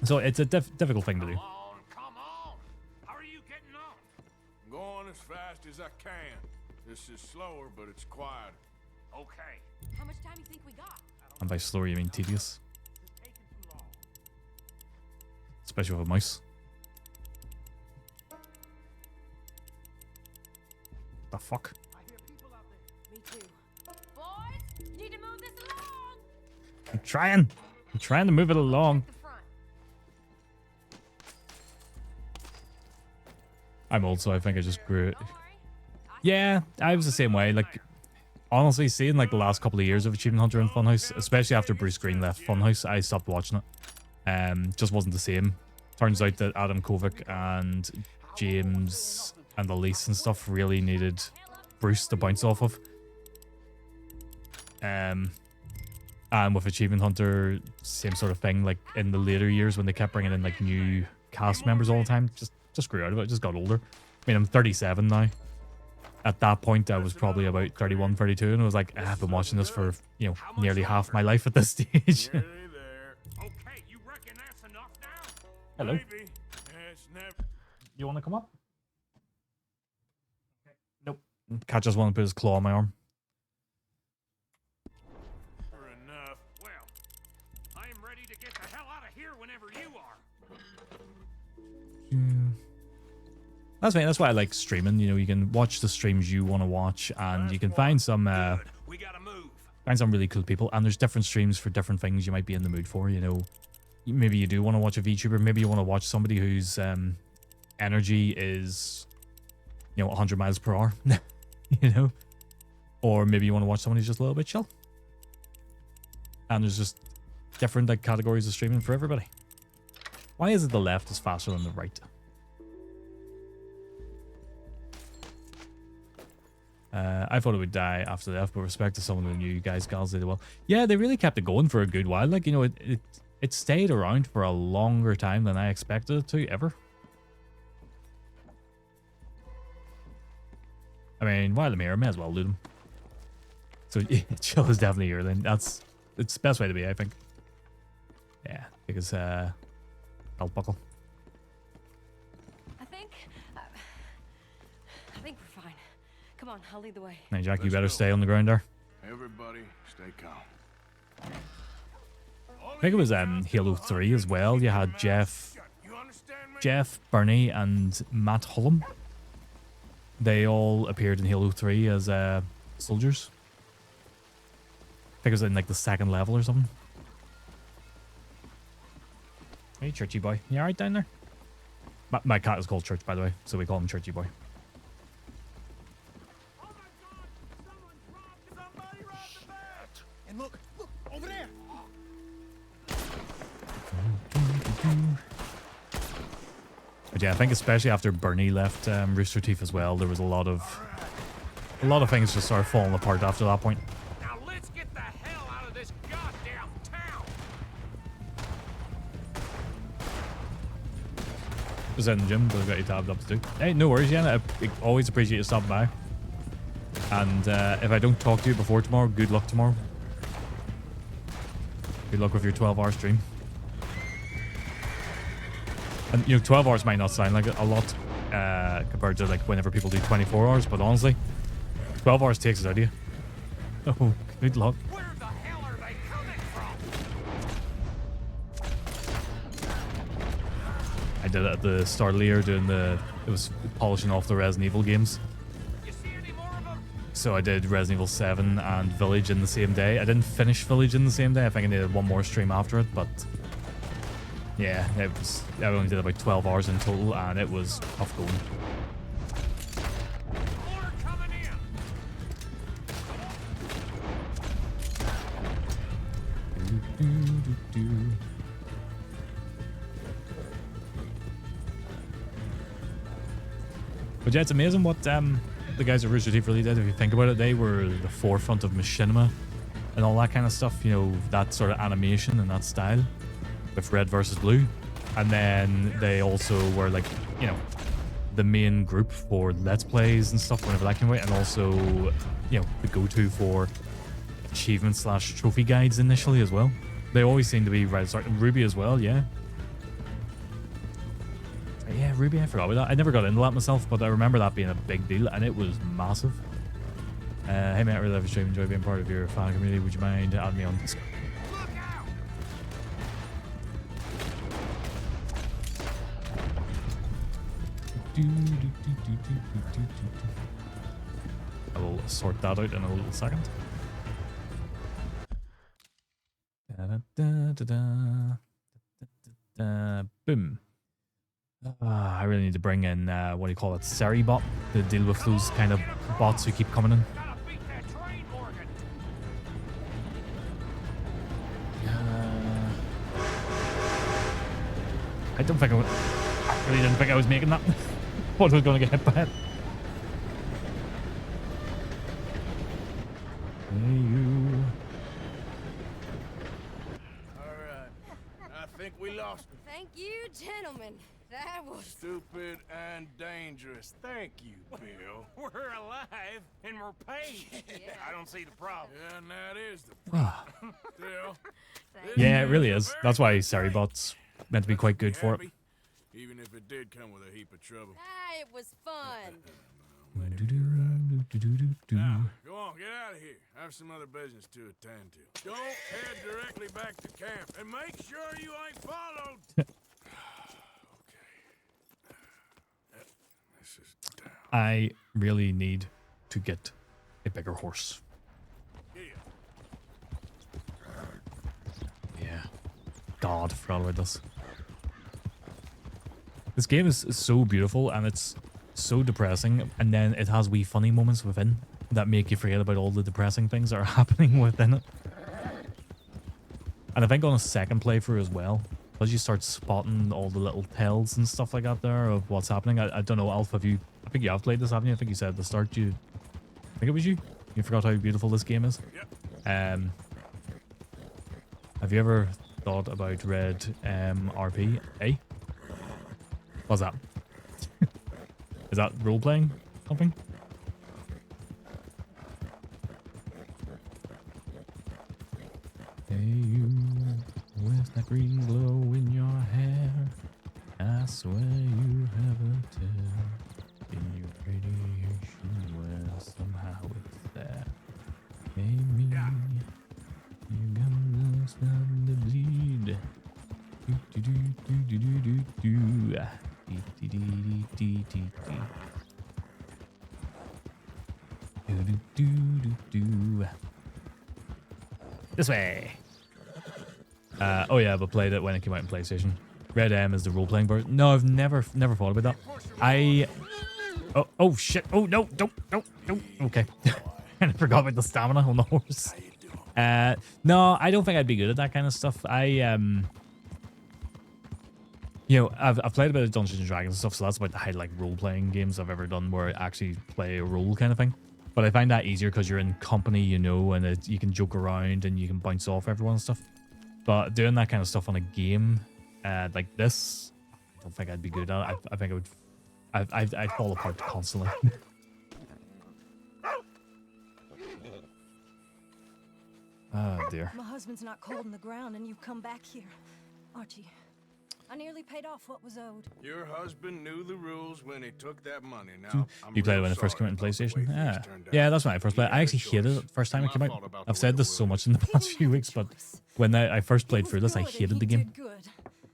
So it's a difficult thing to do. Come on. How are you getting on? Going as fast as I can. This is slower, but it's quiet. Okay. How much time do you think we got? And by slower, you mean tedious. Especially with a mouse. The fuck? Me too. Boys, you need to move this along. I'm trying to move it along. I'm old, so I think I just grew it. Yeah, I was the same way. Like, honestly, seeing like the last couple of years of Achievement Hunter and Funhouse, especially after Bruce Green left Funhouse, I stopped watching it. Just wasn't the same. Turns out that Adam Kovic and James and Elise and stuff really needed Bruce to bounce off of. And with Achievement Hunter, same sort of thing. Like in the later years when they kept bringing in like new cast members all the time, just grew out of it. Just got older. mean, I'm 37 now. At that point, I was probably about 31, 32, and I was like, I've been watching this for, you know, nearly half my life at this stage. Nearly there. Okay, you reckon that's enough now? Hello. Maybe. It's never. You want to come up? Nope. Cat just wanted to put his claw on my arm. Enough. Well, I am ready to get the hell out of here whenever you are. That's fine. That's why I like streaming. You know, you can watch the streams you want to watch, and you can find some We gotta move. find some really cool people. And there's different streams for different things you might be in the mood for. You know, maybe you do want to watch a VTuber. Maybe you want to watch somebody whose energy is, you know, 100 miles per hour. You know, or maybe you want to watch somebody who's just a little bit chill. And there's just different like categories of streaming for everybody. Why is it the left is faster than the right? I thought it would die after death, but respect to some of the new guys, gals did well. Yeah, they really kept it going for a good while. Like, you know, it stayed around for a longer time than I expected it to, ever. I mean, while I'm here, I may as well loot them. So, chill is definitely here then. It's the best way to be, I think. Yeah, because, belt buckle. I think we're fine. Come on, I'll lead the way. Now, Jack, you Let's better go. stay on the ground there. Everybody, stay calm. I think it was Halo 3 as well. You had Jeff, You understand me? Bernie, and Matt Hullum. They all appeared in Halo 3 as soldiers. I think it was in like the second level or something. Hey, Churchy boy. You alright down there? My cat is called Church, by the way, so we call him Churchy boy. And look over there. But yeah, I think especially after Bernie left Rooster Teeth as well, there was a lot of things just started falling apart after that point. Now let's get the hell out of this goddamn town. Just in the gym, but I've got you tabbed up to do. Hey, no worries, yeah. I always appreciate you stopping by. And if I don't talk to you before tomorrow, good luck tomorrow. Good luck with your 12-hour stream. And, you know, 12 hours might not sound like a lot compared to, like, whenever people do 24 hours, but honestly, 12 hours takes it out of you. Oh, good luck. Where the hell are they coming from? I did it at the start of the year doing it was polishing off the Resident Evil games. You see any more of them? So I did Resident Evil 7 and Village in the same day. I didn't finish Village in the same day. I think I needed one more stream after it, but yeah, I only did about 12 hours in total, and it was tough going. More coming in. But yeah, it's amazing what the guys at Rooster Teeth really did. If you think about it, they were the forefront of machinima and all that kind of stuff. You know, that sort of animation and that style with Red versus Blue. And then they also were like, you know, the main group for Let's Plays and stuff whenever that came out. And also, you know, the go-to for achievement / trophy guides initially as well. They always seem to be right at the start. And Ruby as well, yeah. Yeah, Ruby, I forgot about that. I never got into that myself, but I remember that being a big deal, and it was massive. Hey mate, I really love your stream. Enjoy being part of your fan community. Would you mind adding me on Discord? I will sort that out in a little second. Boom. I really need to bring in, what do you call it, Seribot to deal with those kind of bots who keep coming in. Gotta beat that train, Morgan. I don't think I really didn't think I was making that. Thought I was going to get hit by it. Hey, you. All right. I think we lost him. Thank you, gentlemen. That was... Stupid and dangerous. Thank you, Bill. We're alive and we're paid. I don't see the problem. Yeah, and that is the problem. Still, Yeah, it really is. That's why Seribot's meant to be quite good for it. happy? Even if it did come with a heap of trouble. Ah, it was fun. Now, go on, get out of here. I have some other business to attend to. Don't head directly back to camp, and make sure you ain't followed. Okay. This is down. I really need to get a bigger horse. Yeah. God, I forgot about this. This game is so beautiful and it's so depressing, and then it has wee funny moments within that make you forget about all the depressing things that are happening within it. And I think on a second playthrough as well, because you start spotting all the little tells and stuff like that there of what's happening. I don't know, Alf, I think you have played this, haven't you? I think you said at the start I think it was you forgot how beautiful this game is. Have you ever thought about Red RP? Eh? What's that? Is that role-playing something? Hey, you with that green glow in your hair, I swear you have a tear in your radiation where somehow it's there. Hey, me, you gonna stop the bleed. Do do do do do do do. Dee dee dee dee dee dee. Do do do do do. This way. Oh yeah, but played it when it came out in PlayStation. Red M is the role-playing version. No, I've never thought about that. Oh shit. Oh no, don't. Okay. And I forgot about the stamina on the horse. No, I don't think I'd be good at that kind of stuff. You know, I've played a bit of Dungeons and Dragons and stuff, so that's about the high like role-playing games I've ever done where I actually play a role kind of thing. But I find that easier because you're in company, you know, and you can joke around and you can bounce off everyone and stuff. But doing that kind of stuff on a game like this, I don't think I'd be good at it. I think I'd fall apart constantly. Oh dear. My husband's not cold in the ground and you've come back here. Archie, I nearly paid off what was owed. Your husband knew the rules when he took that money. Now, You played it when it first came out in PlayStation? Yeah, that's when I first played. I actually hated it the first time it came out. I've said this so much in the past few weeks, but when I first played through this, I hated the game.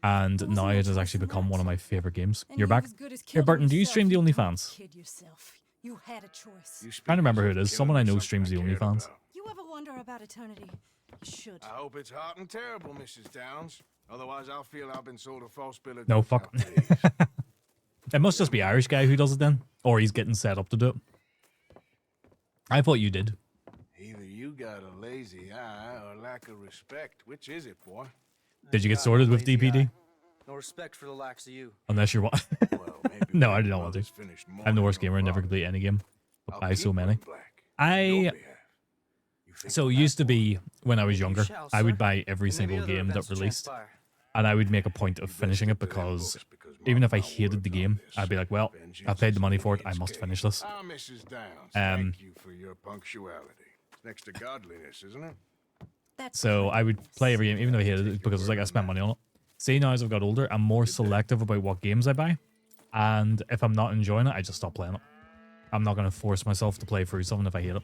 And now it has actually become one of my favorite games. You're back? Here, Burton, do you stream the OnlyFans? You had a choice. I'm trying to remember who it is. Someone I know streams the OnlyFans. You ever wonder about eternity? You should. I hope it's hot and terrible, Mrs. Downs. Otherwise, I'll feel I've been sold a false bill of No, goods. fuck. Now, please. It must just be Irish guy who does it then. Or he's getting set up to do it. I thought you did. Either you got a lazy eye or lack of respect. Which is it, boy? Did you get sorted with DPD? No respect for the likes of you. Unless you're what? Well, maybe No, when I your did not want to. brother's finished I'm the worst mourning gamer. I your never father, complete any game. But I'll buy so keep many. one black. On your behalf. You think So it the used to last be when I was Maybe you younger, shall, I would sir. buy every And maybe single other game that events released. transpire. And I would make a point of finishing it because even if I hated the game, I'd be like, well, I paid the money for it. I must finish this. Ah, Mrs. Downs, thank you for your punctuality. It's next to godliness, isn't it? That's So I would play every game, even though I hated it, because it was like I spent money on it. See, now as I've got older, I'm more selective about what games I buy. And if I'm not enjoying it, I just stop playing it. I'm not going to force myself to play through something if I hate it.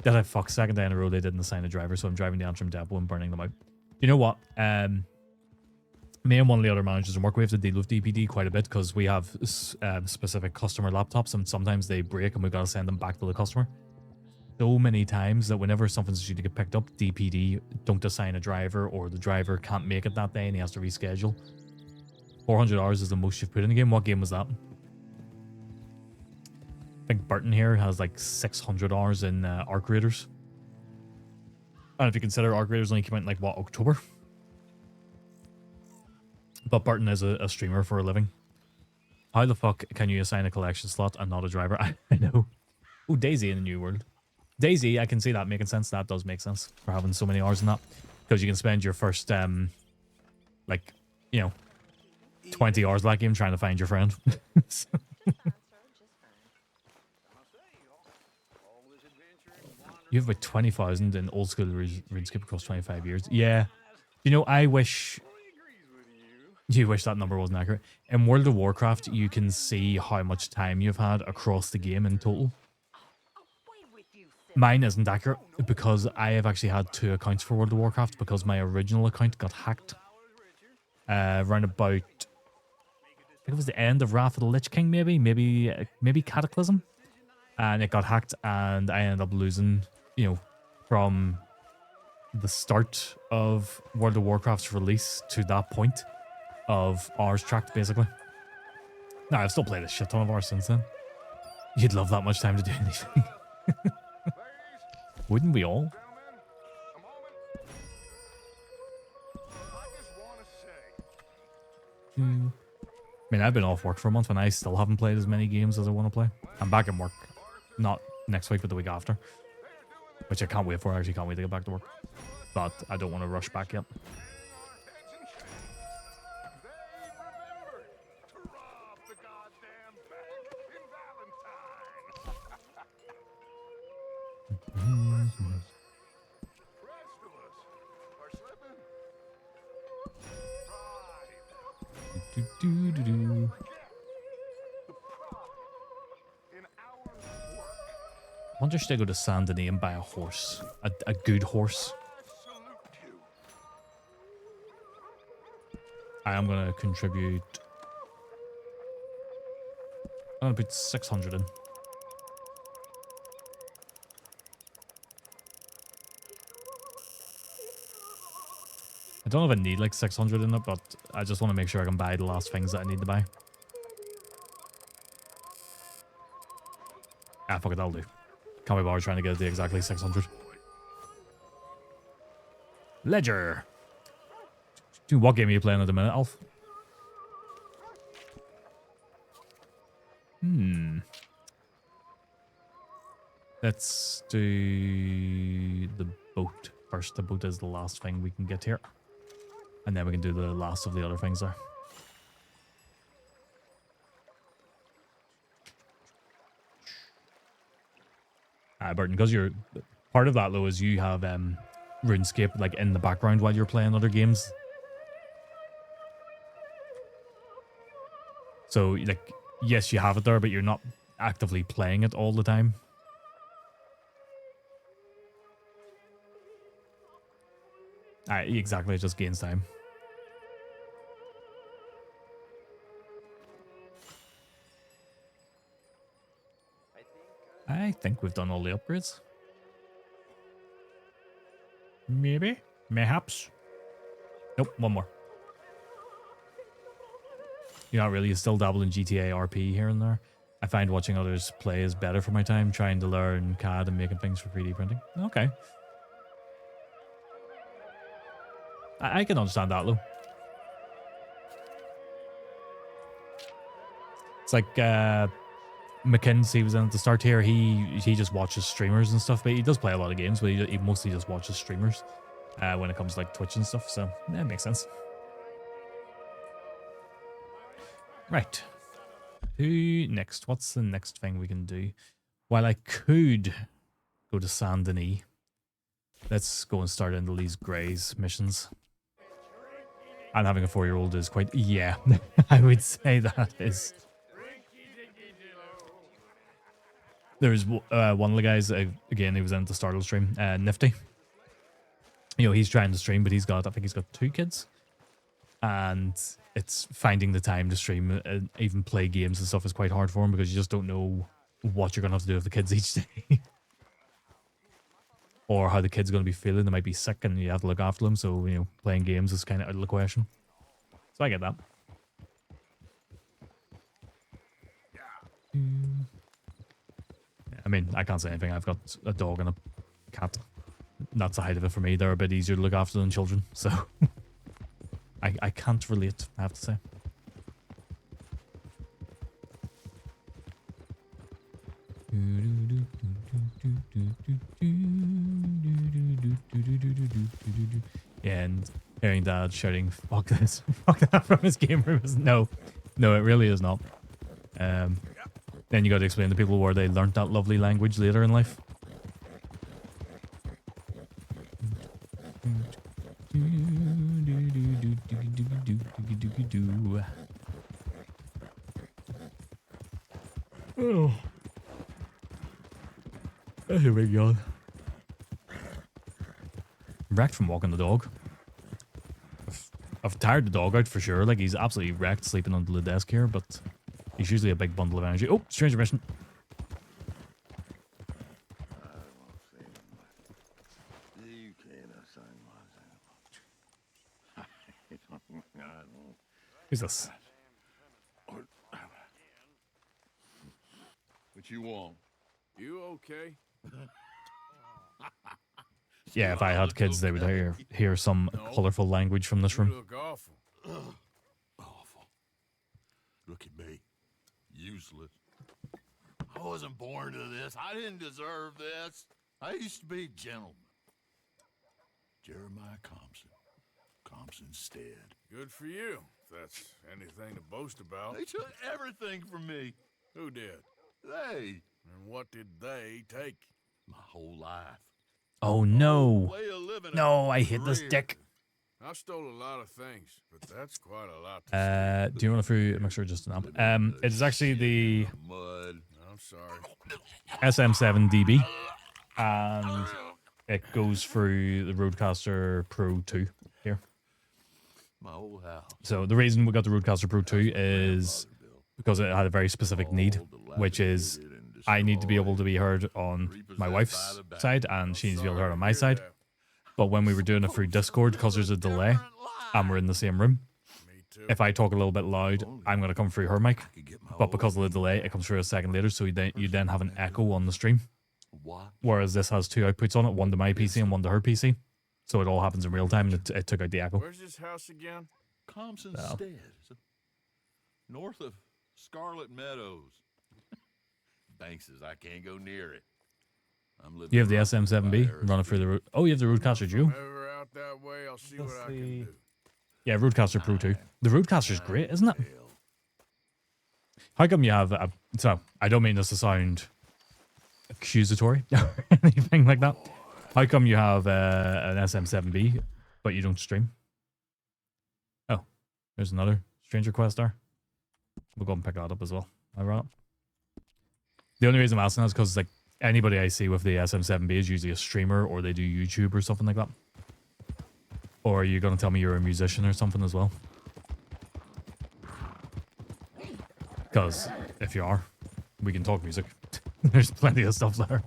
Did I fuck second day in a row they didn't assign a driver, so I'm driving the Antrim depot and burning them out. You know what? Me and one of the other managers in work, we have to deal with DPD quite a bit because we have specific customer laptops and sometimes they break and we've got to send them back to the customer. So many times that whenever something's due to get picked up, DPD don't assign a driver or the driver can't make it that day and he has to reschedule. 400 hours is the most you've put in the game. What game was that? I think Burton here has like 600 hours in Arc Raiders. And if you consider Arc Raiders only came out in like, what, October? But Burton is a streamer for a living. How the fuck can you assign a collection slot and not a driver? I know. Oh, Daisy in the New World. Daisy, I can see that making sense. That does make sense for having so many hours in that. Because you can spend your first, like, you know, 20 hours of that game trying to find your friend. You have about 20,000 in old school RuneScape across 25 years. Yeah. You know, I wish... You wish that number wasn't accurate. In World of Warcraft, you can see how much time you've had across the game in total. Mine isn't accurate because I have actually had 2 accounts for World of Warcraft because my original account got hacked. Around about... I think it was the end of Wrath of the Lich King, maybe Cataclysm. And it got hacked and I ended up losing, you know, from the start of World of Warcraft's release to that point of hours tracked, basically. Now, I've still played a shit ton of hours since then. You'd love that much time to do anything. Wouldn't we all? I mean, I've been off work for a month and I still haven't played as many games as I want to play. I'm back in work. Not next week, but the week after. Which I can't wait for. I actually can't wait to get back to work. But I don't want to rush back yet. I wonder should I go to Saint Denis and buy a horse? A good horse? I am going to contribute... I'm going to put 600 in. I don't know if I need like 600 in it, but I just want to make sure I can buy the last things that I need to buy. Ah, fuck it, that'll do. Can't be bothered trying to get it to exactly 600. Ledger. Dude, what game are you playing at the minute, Alf? Let's do the boat first. The boat is the last thing we can get here. And then we can do the last of the other things there. Burton, because you're part of that though is you have RuneScape like in the background while you're playing other games. So like yes, you have it there, but you're not actively playing it all the time. Exactly, it just gains time. I think we've done all the upgrades. Maybe? Mayhaps? Nope, one more. You're not really, you still dabble in GTA RP here and there. I find watching others play is better for my time, trying to learn CAD and making things for 3D printing. Okay. I can understand that, though. It's like, Mackenzie was in at the start here. He just watches streamers and stuff, but he does play a lot of games, but he mostly just watches streamers when it comes to like Twitch and stuff. So that makes sense. Right. Who next? What's the next thing we can do? Well, I could go to Saint Denis. Let's go and start into these Greys missions. And having a 4-year-old is quite... Yeah, I would say that is... There was one of the guys, again, he was in at the start of the stream, Nifty. You know, he's trying to stream, but I think he's got 2 kids. And it's finding the time to stream and even play games and stuff is quite hard for him because you just don't know what you're going to have to do with the kids each day. Or how the kid's going to be feeling. They might be sick and you have to look after them. So, you know, playing games is kind of out of the question. So I get that. I mean, I can't say anything. I've got a dog and a cat. That's the height of it for me. They're a bit easier to look after than children. So I can't relate, I have to say. Yeah, and hearing Dad shouting "fuck this," "fuck that" from his game room is no, it really is not. Then you got to explain to people where they learnt that lovely language later in life. Oh. Here we go. Wrecked from walking the dog. I've tired the dog out for sure. Like, he's absolutely wrecked sleeping under the desk here, but he's usually a big bundle of energy. Oh, stranger mission. Who's this? What you want? You okay? Yeah, if I had kids, they would hear some colorful language from this room. You look awful. Awful. Look at me. Useless. I wasn't born to this. I didn't deserve this. I used to be a gentleman. Jeremiah Compson's dead. Good for you, if that's anything to boast about. They took everything from me. Who did? They. And what did they take? My whole life. Oh no. Way of living. No, I hit this dick. I stole a lot of things, but that's quite a lot to do you want to make sure just an amp? It is actually the mud. I'm sorry. SM7DB, and it goes through the Rodecaster Pro 2 here. My old house. So the reason we got the Rodecaster Pro 2 is because it had a very specific need, which is I need to be able to be heard on my wife's side, and she needs to be able to hear on my side. But when we were doing it through Discord, because there's a delay, and we're in the same room, if I talk a little bit loud, I'm going to come through her mic. But because of the delay, it comes through a second later, so you then have an echo on the stream. Whereas this has two outputs on it, one to my PC and one to her PC. So it all happens in real time, and it took out the echo. Where's this house again? Compson's Stead. North of Scarlet Meadows. Banks says I can't go near it. You have the SM7B running through the road. Oh, you have the Rodecaster Duo. Ever out that way, I'll see what I can do. Yeah, Rodecaster Pro 2. The Rodecaster's great, isn't it? How come you have so I don't mean this to sound accusatory or anything like that. How come you have an SM7B but you don't stream? Oh, there's another strange request there. We'll go and pick that up as well. I run up. The only reason I'm asking that is because like anybody I see with the SM7B is usually a streamer or they do YouTube or something like that. Or are you going to tell me you're a musician or something as well? Because if you are, we can talk music. There's plenty of stuff there.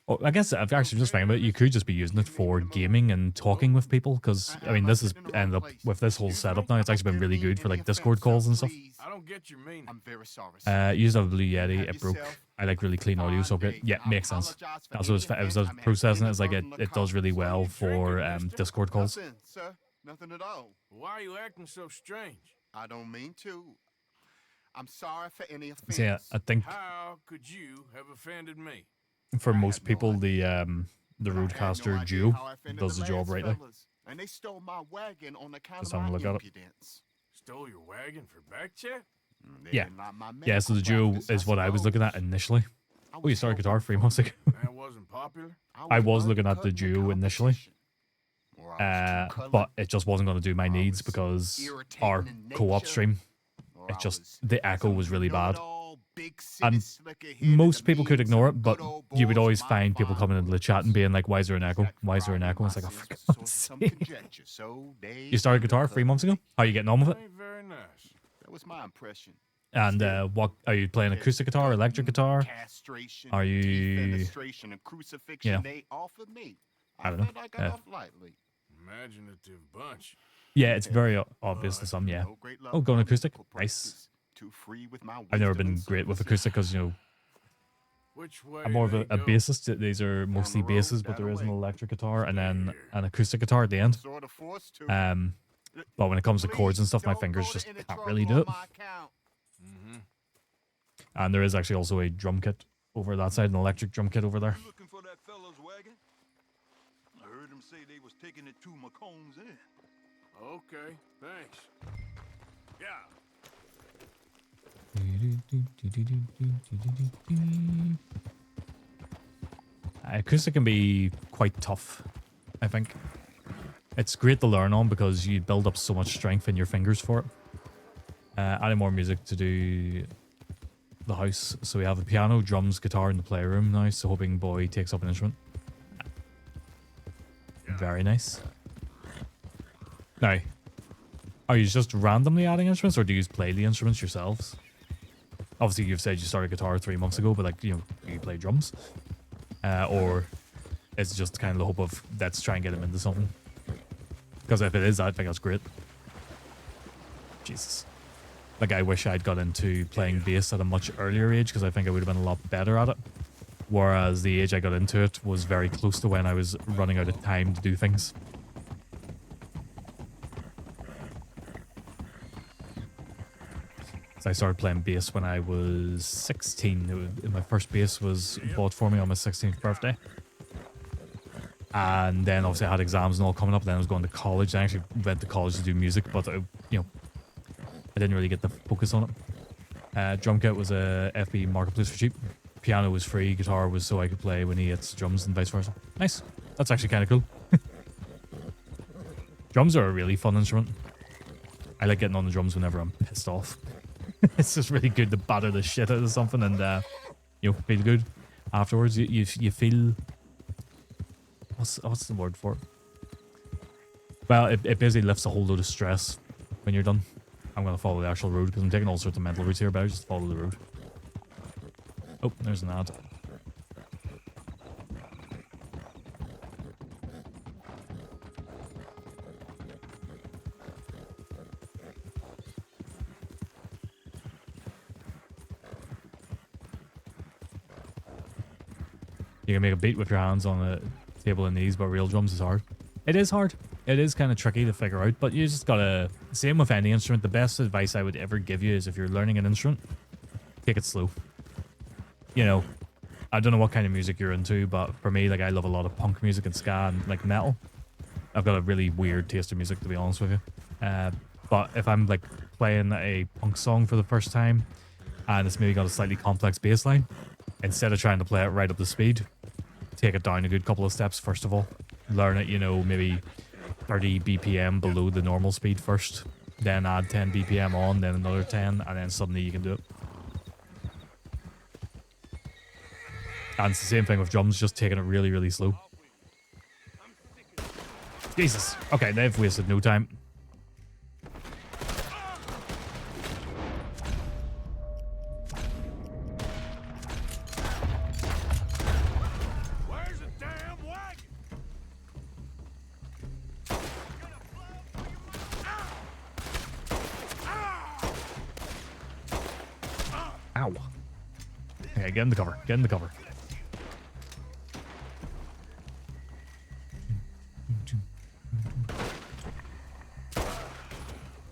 Oh, I guess I've actually just found out you could just be using it for gaming and talking with people, because I mean this has ended up with this whole setup now. It's actually been really good for like Discord calls and stuff. I don't get your meaning. I'm very sorry. Used a Blue Yeti, it broke. I like really clean audio, so yeah, makes sense. Also, it was processing it. It's like it does really well for Discord calls. Sir, nothing at all. Why are you acting so strange? I don't mean to. I'm sorry for any offense. So yeah, I think How could you have offended me? for most people, the Rodecaster Duo does the job rightly. And they stole my wagon on account Just of having a my look at it. impudence. Stole your wagon for back check? Yeah, yeah. So the Duo is what I was looking at initially. Oh, you started guitar 3 months ago. That wasn't popular? I was looking at the Duo initially, but it just wasn't going to do my needs because our co-op stream, it just the echo was really bad. And most people could ignore it, but you would always find people coming into the chat and being like, why is there an echo? Why is there an echo? It's like, oh, for God's sake. You started guitar 3 months ago? How are you getting on with it? Very nice. That was my impression. And what are you playing? Acoustic guitar, electric guitar? Are you? Yeah. I don't know. Imaginative bunch. Yeah, it's very obvious to some. Yeah. Oh, going acoustic, nice. I've never been great with acoustic because, you know, I'm more of a bassist. These are mostly basses, but there is an electric guitar and then an acoustic guitar at the end. But when it comes to chords and stuff, my fingers just can't really do it. And there is actually also a drum kit over that side, an electric drum kit over there. Looking for that fella's wagon? I heard him say they was taking it to McComb's Inn. Okay, thanks. Yeah. Acoustic can be quite tough, I think. It's great to learn on because you build up so much strength in your fingers for it. Adding more music to do the house. So we have the piano, drums, guitar in the playroom now, so hoping boy takes up an instrument. Very nice. Now, are you just randomly adding instruments, or do you play the instruments yourselves? Obviously, you've said you started guitar 3 months ago, but like, you know, do you play drums? Or is it just kind of the hope of let's try and get him into something? Because if it is, I think that's great. Jesus. Like, I wish I'd got into playing bass at a much earlier age, because I think I would have been a lot better at it. Whereas the age I got into it was very close to when I was running out of time to do things. So I started playing bass when I was 16. My first bass was bought for me on my 16th birthday. And then obviously I had exams and all coming up. Then I was going to college. I actually went to college to do music, but you know, I didn't really get the focus on it. Drum kit was a FB marketplace for cheap. Piano was free. Guitar was so I could play when he hits drums and vice versa. Nice. That's actually kind of cool. Drums are a really fun instrument. I like getting on the drums whenever I'm pissed off. It's just really good to batter the shit out of something and you know, feel good afterwards. You feel, what's the word for it? Well, it basically lifts a whole load of stress when you're done. I'm gonna follow the actual road because I'm taking all sorts of mental routes here, but I just follow the road. Oh, there's an ad. You can make a beat with your hands on a table and knees, but real drums is hard. It is hard. It is kind of tricky to figure out, but you just gotta... Same with any instrument. The best advice I would ever give you is if you're learning an instrument, take it slow. You know, I don't know what kind of music you're into, but for me, like, I love a lot of punk music and ska and, like, metal. I've got a really weird taste of music, to be honest with you. But if I'm, like, playing a punk song for the first time, and it's maybe got a slightly complex bass line, instead of trying to play it right up to speed, take it down a good couple of steps first of all. Learn it, you know, maybe 30 BPM below the normal speed first, then add 10 BPM on, then another 10, and then suddenly you can do it. And it's the same thing with drums, just taking it really, really slow. Jesus. Okay, they've wasted no time. Where's the damn wagon? Ow. Okay, get in the cover. Get in the cover.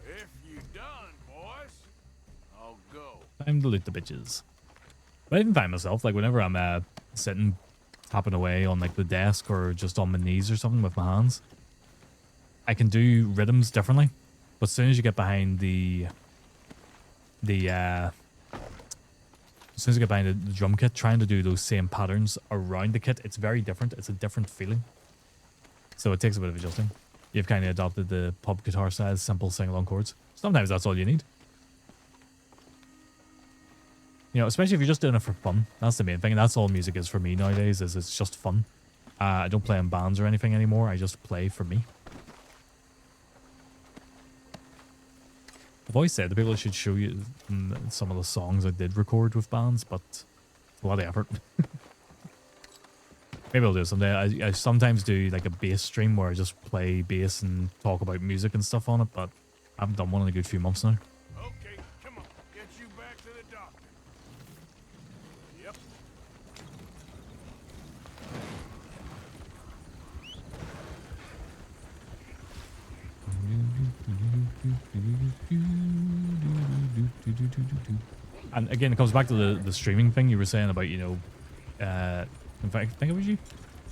If you done, boys, I'll go. Time to loot the bitches. But I even find myself, like, whenever I'm sitting, tapping away on, like, the desk or just on my knees or something with my hands, I can do rhythms differently. But as soon as you get behind as soon as you get behind the drum kit, trying to do those same patterns around the kit, it's very different. It's a different feeling. So it takes a bit of adjusting. You've kind of adopted the pub guitar style, simple sing-along chords. Sometimes that's all you need. You know, especially if you're just doing it for fun. That's the main thing. And that's all music is for me nowadays, is it's just fun. I don't play in bands or anything anymore. I just play for me. I've always said that people should show you some of the songs I did record with bands, but it's a lot of effort. Maybe I'll do it someday. I sometimes do like a bass stream where I just play bass and talk about music and stuff on it, but I haven't done one in a good few months now. Okay, come on. Get you back to the doctor. Yep. And again, it comes back to the streaming thing you were saying about, you know, in fact, I think it was you.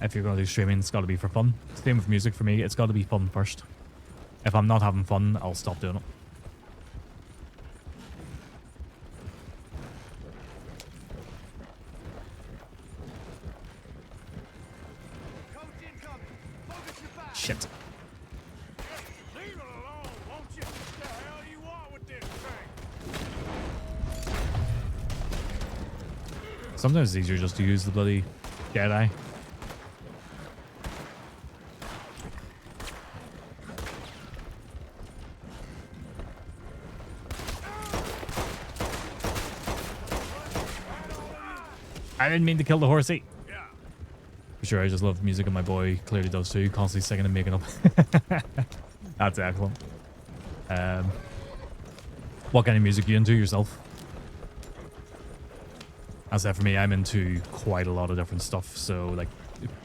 If you're going to do streaming, it's got to be for fun. Same with music for me. It's got to be fun first. If I'm not having fun, I'll stop doing it. Shit. Leave it alone, won't you? What the hell you want with this thing? Sometimes it's easier just to use the bloody Jedi. I didn't mean to kill the horsey. For sure, I just love music and my boy clearly does too. Constantly singing and making up. That's excellent. What kind of music are you into yourself? As that for me, I'm into quite a lot of different stuff. So like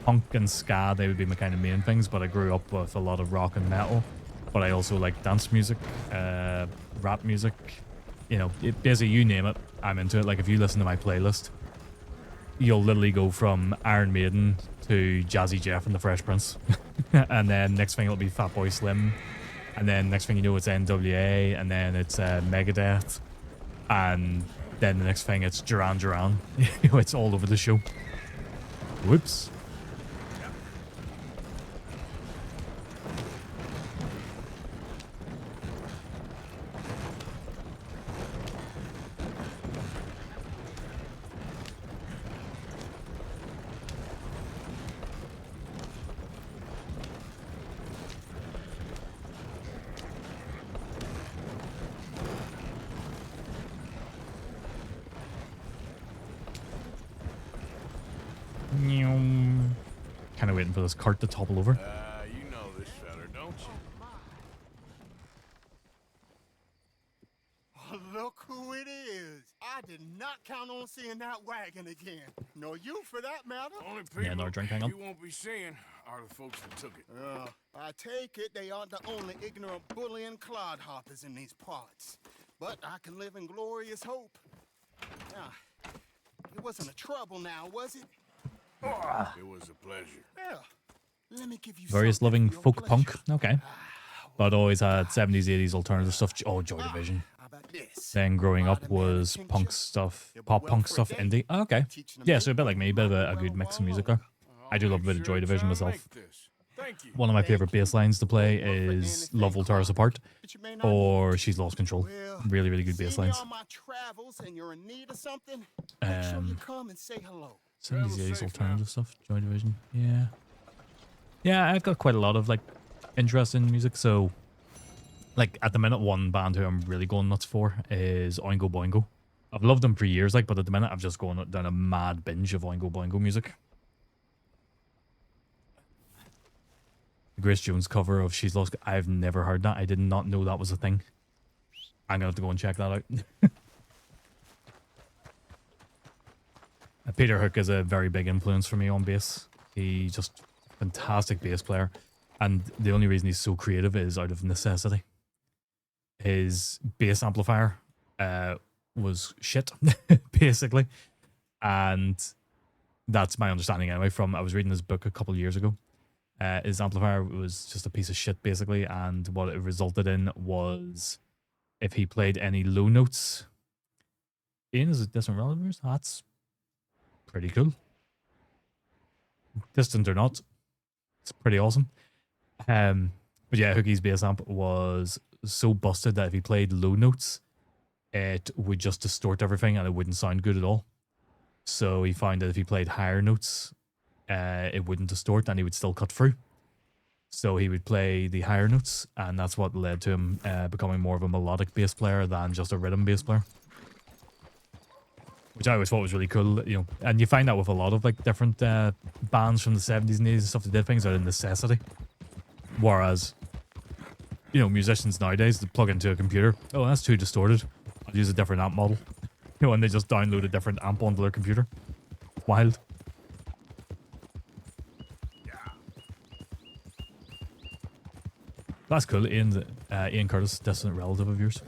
punk and ska, they would be my kind of main things. But I grew up with a lot of rock and metal. But I also like dance music, rap music. You know, basically you name it, I'm into it. Like if you listen to my playlist, you'll literally go from Iron Maiden to Jazzy Jeff and the Fresh Prince. And then next thing it'll be Fatboy Slim. And then next thing you know it's NWA. And then it's Megadeth. And then the next thing it's Duran Duran. It's all over the show. Whoops. Kind of waiting for this cart to topple over. You know this feller, don't you? Oh, look who it is. I did not count on seeing that wagon again. Nor you, for that matter. Only people Yeah, another drink, hang on. you won't be seeing are the folks that took it. I take it they aren't the only ignorant bullying clodhoppers in these parts. But I can live in glorious hope. It wasn't a trouble now, was it? It was a pleasure. Yeah. Let me give you Various something loving for your folk punk. pleasure. Okay. But always had 70s, 80s alternative stuff. Oh, Joy Division. Then growing up was punk stuff, pop punk stuff, indie. Oh, okay. Yeah, so a bit like me, a bit of a good mix of music there. I do love a bit of Joy Division myself. One of my favorite bass lines to play is Love Will Tear Us Apart or She's Lost Control. Really, really good bass lines. 70s, 80s alternative stuff, Joy Division. Yeah. Yeah, I've got quite a lot of like interest in music. So like at the minute, one band who I'm really going nuts for is Oingo Boingo. I've loved them for years, like, but at the minute I've just gone down a mad binge of Oingo Boingo music. The Grace Jones cover of She's Lost. I've never heard that. I did not know that was a thing. I'm gonna have to go and check that out. Peter Hook is a very big influence for me on bass. He's just a fantastic bass player. And the only reason he's so creative is out of necessity. His bass amplifier was shit, basically. And that's my understanding anyway from, I was reading his book a couple of years ago. His amplifier was just a piece of shit, basically. And what it resulted in was if he played any low notes, Ian, is it distant relatives? That's pretty cool. Distant or not, it's pretty awesome. But yeah, Hookie's bass amp was so busted that if he played low notes, it would just distort everything and it wouldn't sound good at all. So he found that if he played higher notes, it wouldn't distort and he would still cut through. So he would play the higher notes, and that's what led to him becoming more of a melodic bass player than just a rhythm bass player. Which I always thought was really cool, you know. And you find that with a lot of like different bands from the 70s and 80s and stuff that did things out of necessity. Whereas, you know, musicians nowadays, they plug into a computer. Oh, that's too distorted. I'll use a different amp model. You know, and they just download a different amp onto their computer. Wild. That's cool. Ian Curtis, distant relative of yours.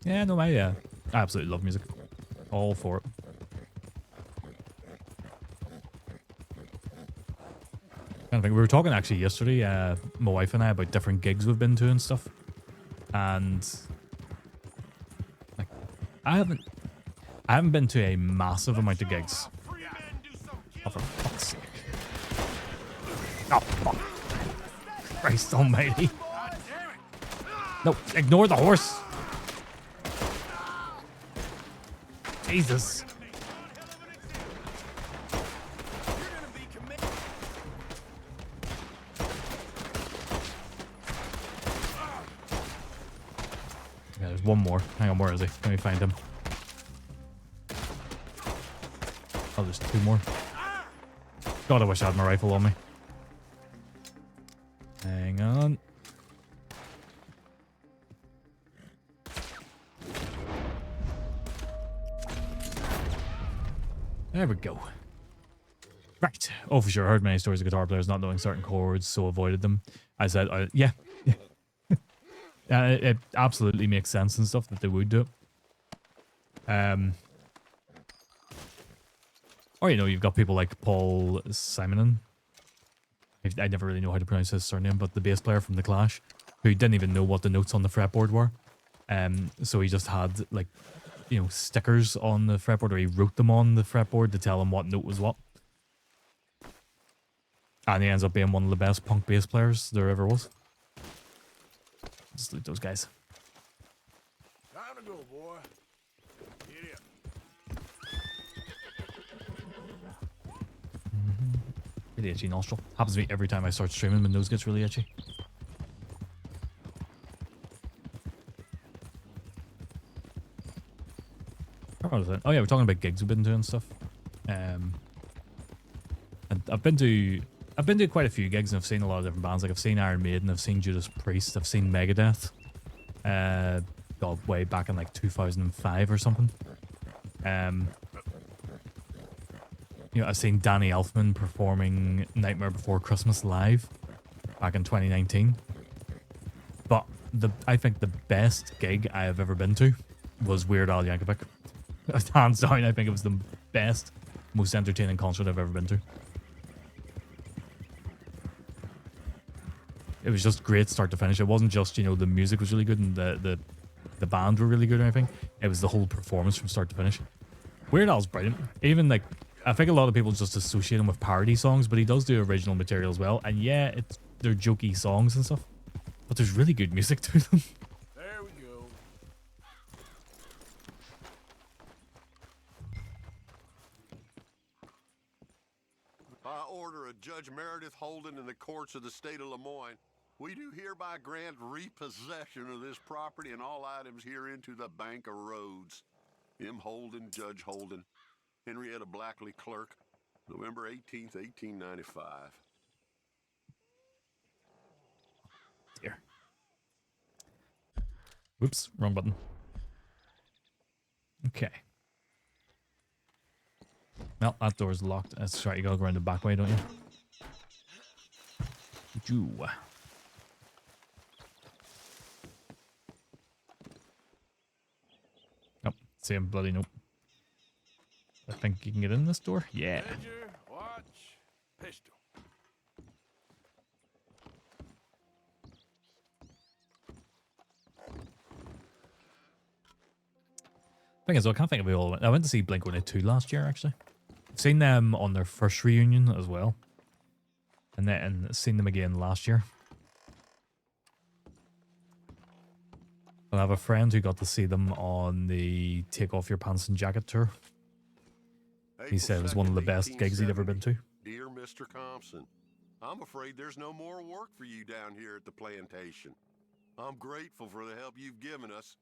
Yeah, no, I absolutely love music. All for it. I think we were talking actually yesterday, my wife and I, about different gigs we've been to and stuff. And like, I haven't been to a massive amount of gigs. Oh, for fuck's sake. Oh, fuck. Christ almighty. No, ignore the horse. Jesus. Yeah, there's one more. Hang on, where is he? Let me find him. Oh, there's two more. God, I wish I had my rifle on me. Hang on. There we go. Right. Oh, for sure. I heard many stories of guitar players not knowing certain chords, so avoided them. I said, yeah. It absolutely makes sense and stuff that they would do it. Or, you know, you've got people like Paul Simonon. I never really know how to pronounce his surname, but the bass player from The Clash, who didn't even know what the notes on the fretboard were. So he just had, like, you know, stickers on the fretboard, or he wrote them on the fretboard to tell him what note was what. And he ends up being one of the best punk bass players there ever was. Just loot those guys. Time to go, boy. Get in. Really itchy nostril. Happens to me every time I start streaming. My nose gets really itchy. Oh yeah, we're talking about gigs we've been doing stuff. And I've been to quite a few gigs and I've seen a lot of different bands. Like I've seen Iron Maiden, I've seen Judas Priest, I've seen Megadeth. God, way back in like 2005 or something. You know, I've seen Danny Elfman performing Nightmare Before Christmas live back in 2019. But I think the best gig I have ever been to was Weird Al Yankovic. Hands down, I think it was the best, most entertaining concert I've ever been to. It was just great start to finish. It wasn't just, you know, the music was really good and the band were really good or anything. It was the whole performance from start to finish. Weird Al's brilliant. Even like, I think a lot of people just associate him with parody songs, but he does do original material as well. And yeah, they're jokey songs and stuff, but there's really good music to them. There we go. By order of Judge Meredith Holden in the courts of the state of Lemoyne, we do hereby grant repossession of this property and all items herein to the Bank of Roads. M. Holden, Judge Holden. Henrietta Blackley, Clerk. November 18th, 1895. Here. Whoops, wrong button. Okay. Well, that door's locked. That's right, you gotta go around the back way, don't you? Jew. Nope, same bloody nope. I think you can get in this door? Yeah. Ledger, watch, pistol. Thing is, I can't think of it all. I went to see Blink-182 last year, actually. I've seen them on their first reunion as well. And then seen them again last year. I have a friend who got to see them on the Take Off Your Pants and Jacket tour. He said it was one of the best gigs he'd ever been to. Dear Mr. Thompson, I'm afraid there's no more work for you down here at the plantation. I'm grateful for the help you've given us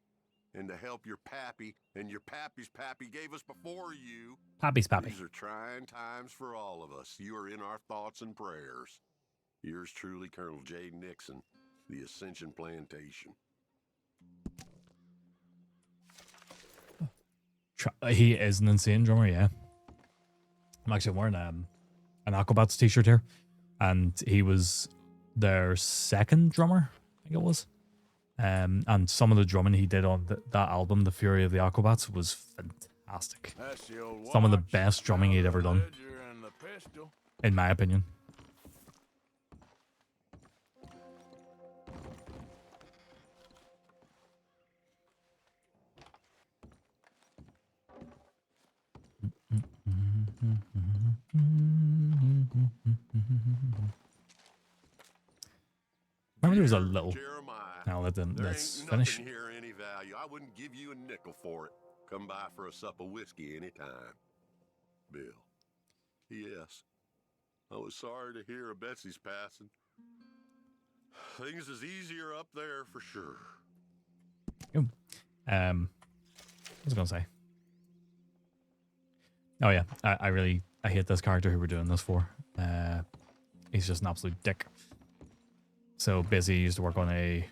and the help your pappy and your pappy's pappy gave us before you. Pappy's pappy. These are trying times for all of us. You are in our thoughts and prayers. Yours truly, Colonel J. Nixon, the Ascension Plantation. He is an insane drummer, yeah. I'm actually wearing an Aquabats t-shirt here. And he was their second drummer, I think it was. And some of the drumming he did on that album, The Fury of the Aquabats, was fantastic. That's the old Some of the watch, best drumming he'd ever done, ledger, and the pistol. in my opinion. Remember there was a little... Now let's finish. Nothing here any value. I wouldn't give you a nickel for it. Come by for a sup of whiskey anytime. Bill. Yes. I was sorry to hear of Betsy's passing. Things is easier up there for sure. What was I gonna say? Oh yeah, I hate this character who we're doing this for. He's just an absolute dick. So basically, he used to work on a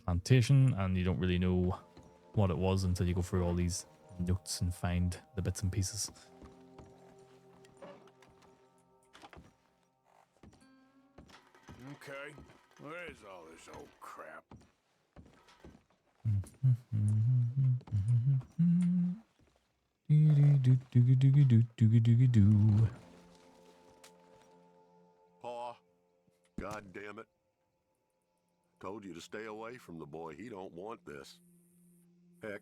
plantation, and you don't really know what it was until you go through all these notes and find the bits and pieces. Okay, where is all this old crap? Pa, God damn it. Told you to stay away from the boy. He don't want this. Heck,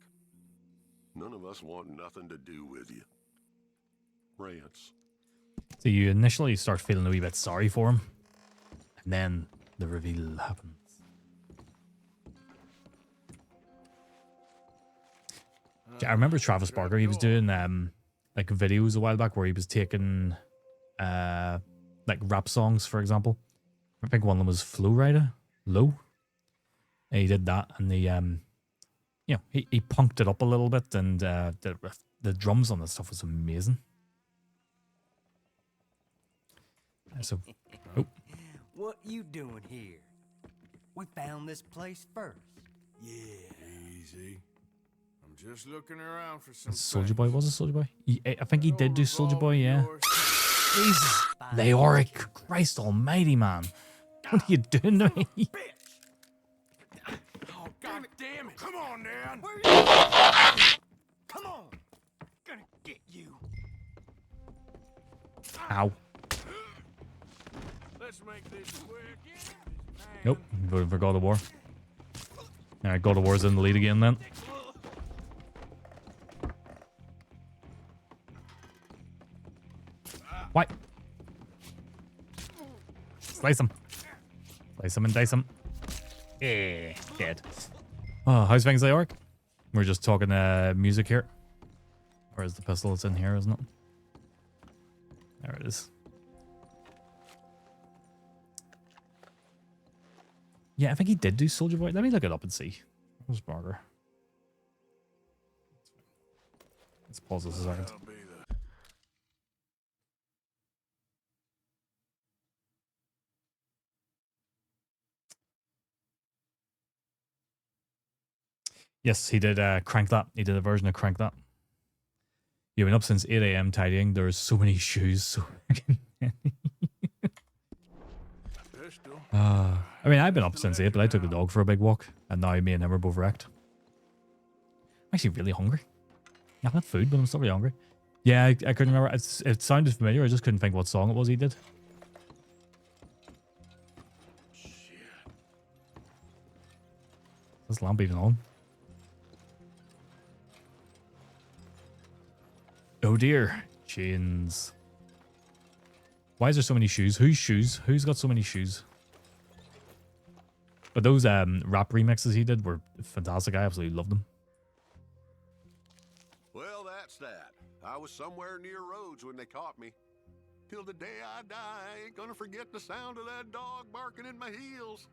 none of us want nothing to do with you. Rance. So you initially start feeling a wee bit sorry for him, and then the reveal happens. I remember Travis Barker, he was doing like videos a while back where he was taking like rap songs, for example. I think one of them was Flow Rider, Low. And he did that, and he punked it up a little bit, and the drums on the stuff was amazing. So, What you doing here? We found this place first. Yeah. Easy. I'm just looking around for some. Soldier Boy, was it Soldier Boy? I think he did do Soldier Boy, yeah. Jesus, Leoric, Christ Almighty, man! What are you doing to me? Oh, God damn it! Come on, Dan! Where are you? Come on! Gonna get you. Ow. Let's make this quick. Nope, voted for God of War. Alright, God of War's in the lead again then. What? Slice him. Slice him and dice him. Yeah, dead. Oh, how's things, Leoric? We're just talking music here. Where's the pistol? It's in here, isn't it? There it is. Yeah, I think he did do Soldier Boy. Let me look it up and see. Where's Barker? Let's pause this a second. Yes, he did Crank That. He did a version of Crank That. You've been up since 8 a.m. tidying. There's so many shoes. So I mean, I've been up since 8, but I took the dog for a big walk. And now me and him are both wrecked. I'm actually really hungry. I've had food, but I'm still really hungry. Yeah, I couldn't remember. It sounded familiar. I just couldn't think what song it was he did. Shit. Is this lamp even on? Oh dear. Chains. Why is there so many shoes? Whose shoes? Who's got so many shoes? But those rap remixes he did were fantastic. I absolutely loved them. Well, that's that. I was somewhere near Rhodes when they caught me. Till the day I die, I ain't gonna forget the sound of that dog barking in my heels.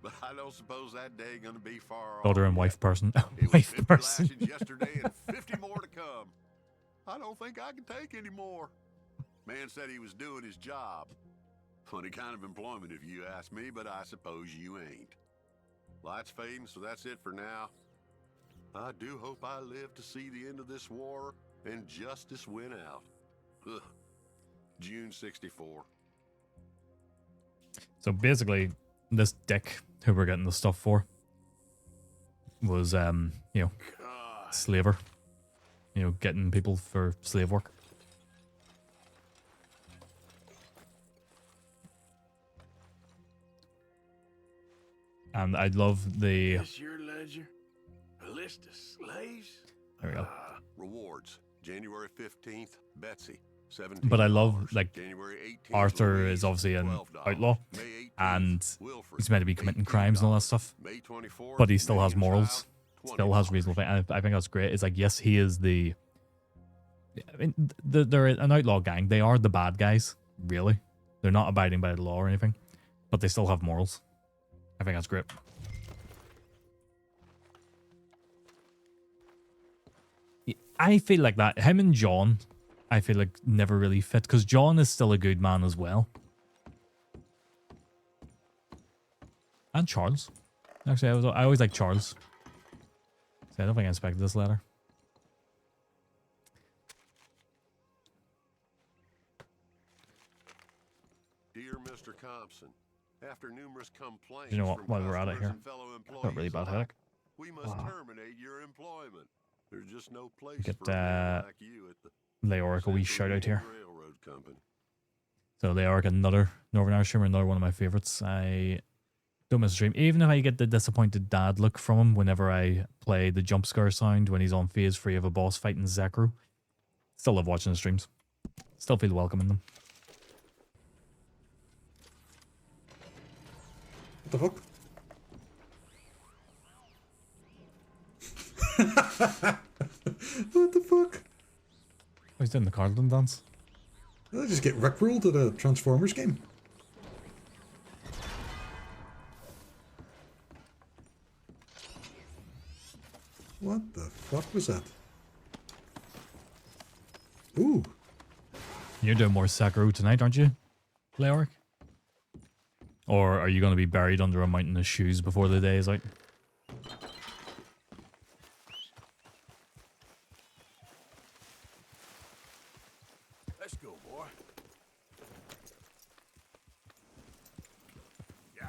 But I don't suppose that day gonna be far off. Daughter and wife person. It was 50 lashes yesterday and 50 more to come. I don't think I can take any more. Man said he was doing his job. Funny kind of employment if you ask me, but I suppose you ain't. Light's fading, so that's it for now. I do hope I live to see the end of this war and justice win out. Ugh. June 64. So basically, this dick who we're getting the stuff for, was you know, slaver. You know, getting people for slave work. And I love the... This your ledger? A list of slaves? There we go. Rewards. January 15th, Betsy. 17. But I love, like, January 18th, Arthur Louise, is obviously an $12. outlaw, May 18th, and Wilfred, he's meant to be committing crimes and all that stuff. May 24th, But he still has Marion morals, Child, still has reasonable thing. And I think that's great. It's like, yes, he is the... I mean, they're an outlaw gang. They are the bad guys, really. They're not abiding by the law or anything, but they still have morals. I think that's great. I feel like that. Him and John, I feel like never really fit, because John is still a good man as well. And Charles. Actually, I always like Charles. So I don't think I expected this letter. Dear Mr. Compson, after numerous complaints You know what? from While we're at it customers here, and fellow I've got a employees really bad alike, headache. we must terminate your employment. There's just no place Get for a man like you at the Leoric a wee shout out here. Railroad Company. So Leoric, another Northern Irish streamer, another one of my favorites. I don't miss a stream. Even if I get the disappointed dad look from him whenever I play the jump scare sound when he's on phase 3 of a boss fighting Zekru. Still love watching the streams. Still feel welcome in them. What the fuck? What the fuck? Oh, he's doing the Carlton dance. Did I just get rickrolled at a Transformers game? What the fuck was that? Ooh. You're doing more Sekiro tonight, aren't you, Leoric? Or are you going to be buried under a mountain of shoes before the day is out? Let's go, boy. Yeah.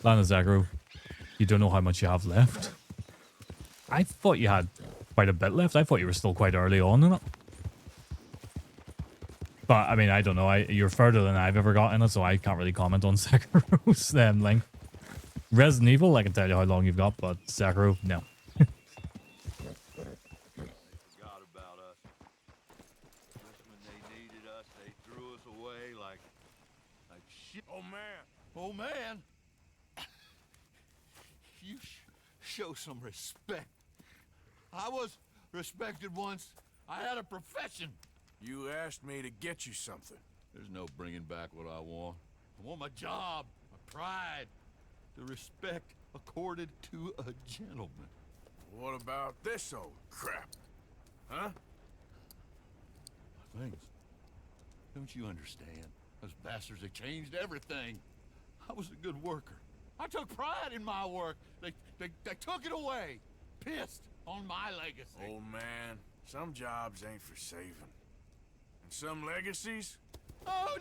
Lana Zekiro, you don't know how much you have left. I thought you had quite a bit left. I thought you were still quite early on in it. But, I mean, I don't know. You're further than I've ever got in it, so I can't really comment on Sekiro's length. Resident Evil, I can tell you how long you've got, but Sekiro, no. They forgot about us. Just when they needed us, they threw us away like shit. Oh, man. Oh, man. You show some respect. I was respected once. I had a profession. You asked me to get you something. There's no bringing back what I want. I want my job, my pride, the respect accorded to a gentleman. What about this old crap? Huh? Things. Don't you understand? Those bastards, they changed everything. I was a good worker. I took pride in my work. They took it away. Pissed on my legacy. Old man, some jobs ain't for saving. And some legacies, Oh,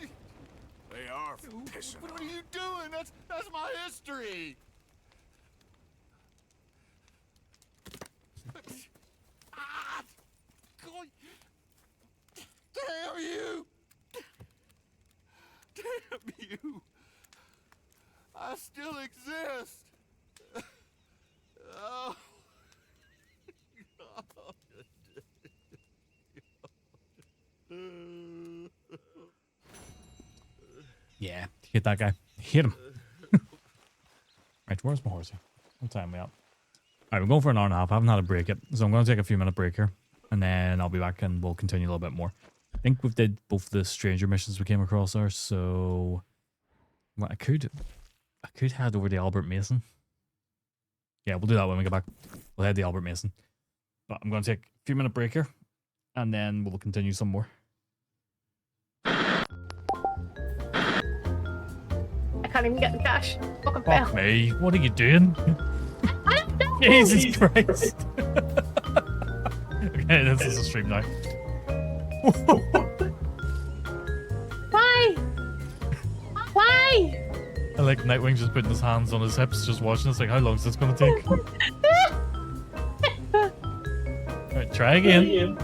they are for pissing what on. are you doing? That's my history. Ah! God. Damn you! Damn you! I still exist. Oh. Yeah, hit that guy. Hit him. Right, where's my horse? What time are we at? Alright, we're going for an hour and a half. I haven't had a break yet, so I'm going to take a few minute break here. And then I'll be back and we'll continue a little bit more. I think we've did both the stranger missions we came across there, so... Well, I could head over to Albert Mason. Yeah, we'll do that when we get back. We'll head to Albert Mason. But I'm going to take a few minute break here. And then we'll continue some more. I can't even get the cash. Fucking fail. Fuck me, what are you doing? I don't know. Jesus Christ. Okay, this is a stream now. Bye. I like Nightwing's just putting his hands on his hips, just watching us like, how long is this gonna take? Alright, try again.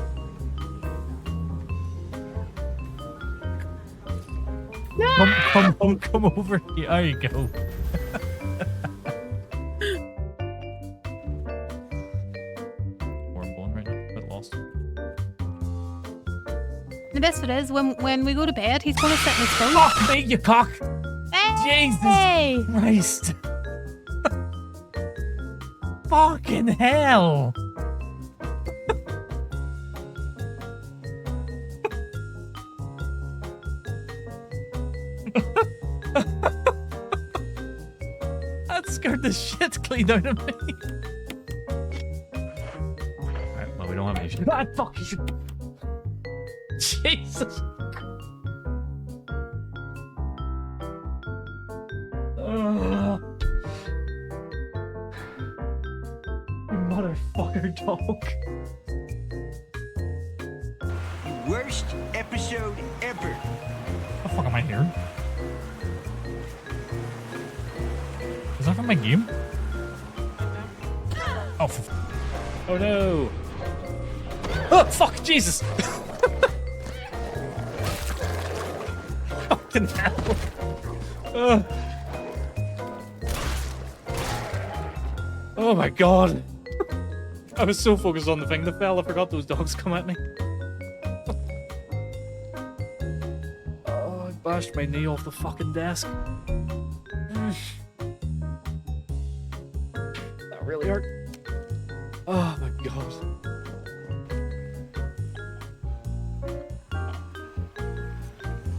Come over here. There you go. The best of it is when we go to bed, he's going to sit in his phone. Fuck me, you cock! Hey! Jesus Christ! Fucking hell! That scared the shit clean out of me. Alright, well, we don't have any shit. Ah, fuck you! Jesus! You motherfucker dog. Worst episode ever. What the fuck am I hearing? Is that from my game? Oh, oh no! Oh fuck! Jesus! Fucking hell! Oh my god! I was so focused on the thing that fell, I forgot those dogs come at me. Oh, I bashed my knee off the fucking desk. That really hurt. Oh my god.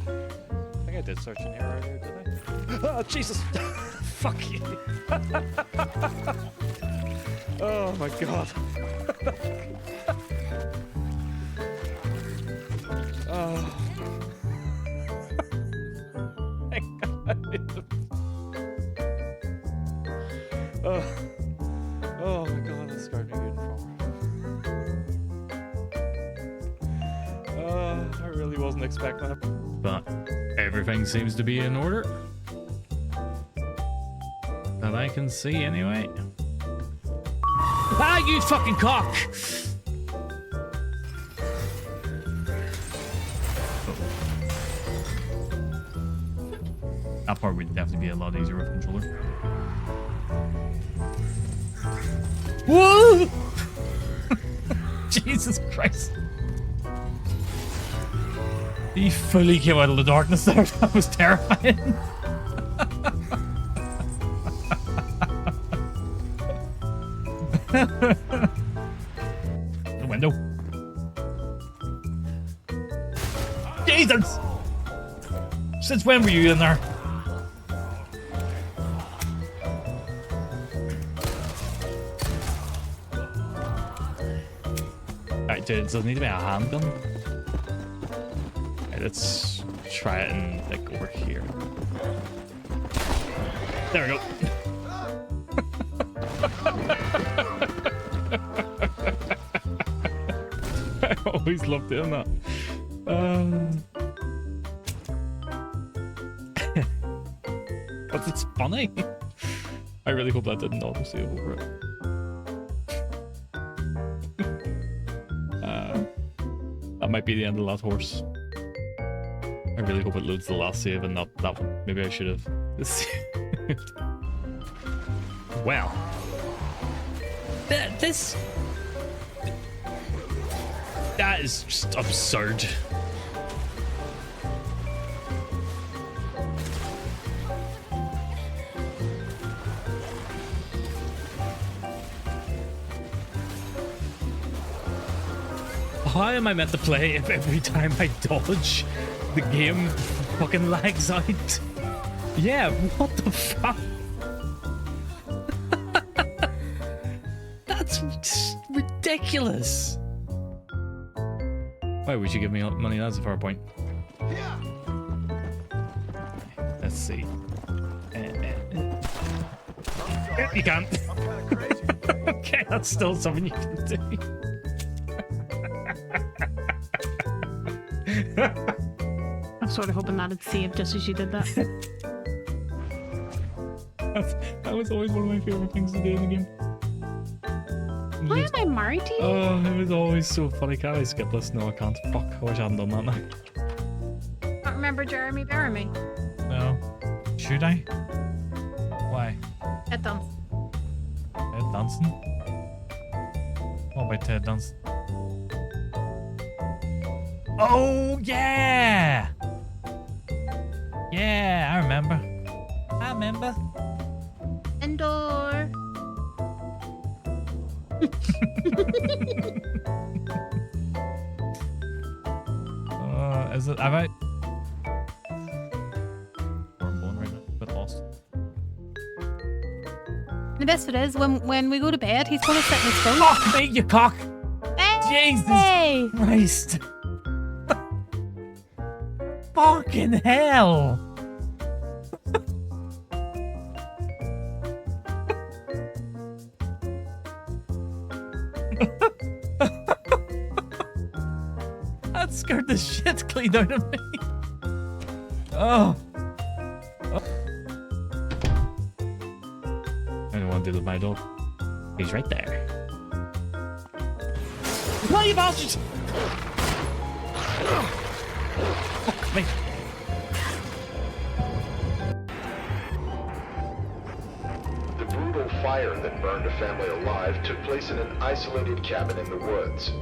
I think I did search in here earlier, did I? Oh, Jesus! Fuck you! Oh my god. Oh. Thank god. Oh my god, that's starting to get far. I really wasn't expecting it. But everything seems to be in order. That I can see anyway. Ah, you fucking cock! That part would definitely be a lot easier with a controller. Whoa! Jesus Christ. He fully came out of the darkness there. That was terrifying. The window. Jesus! Since when were you in there? Alright, dude, does it need to be a handgun? Right, let's try it and like over here. There we go. I always love doing that. But it's funny. I really hope that didn't auto-save over it. That might be the end of that horse. I really hope it loads the last save and not that one. Maybe I should have saved. Well. This... That is just absurd. How am I meant to play if every time I dodge, the game fucking lags out? Yeah, what the fuck? That's ridiculous. Why would you give me money? That's a fair point. Let's see. You can't. Okay, that's still something you can do. I'm sort of hoping that it saved just as you did that. That was always one of my favorite things to do in the game. Why am I married to you? Oh, it was always so funny. Can I skip this? No, I can't. Fuck, I wish I hadn't done that now. Don't remember Jeremy Baramy? No. Should I? Why? Ted Danson. Ted Danson? What about Ted Danson? Oh, yeah! Yeah, I remember. I remember. Endor. Is it? Have I? I'm going right now. A bit lost. The best bit is when we go to bed, he's going to sit in his phone. Fuck me, you cock! Hey! Jesus Christ! Fucking hell! That scared the shit clean out of me. Oh. I don't want to deal with my dog. He's right there. No, you bastards! Fuck me. The brutal fire that burned a family alive took place in an isolated cabin in the woods.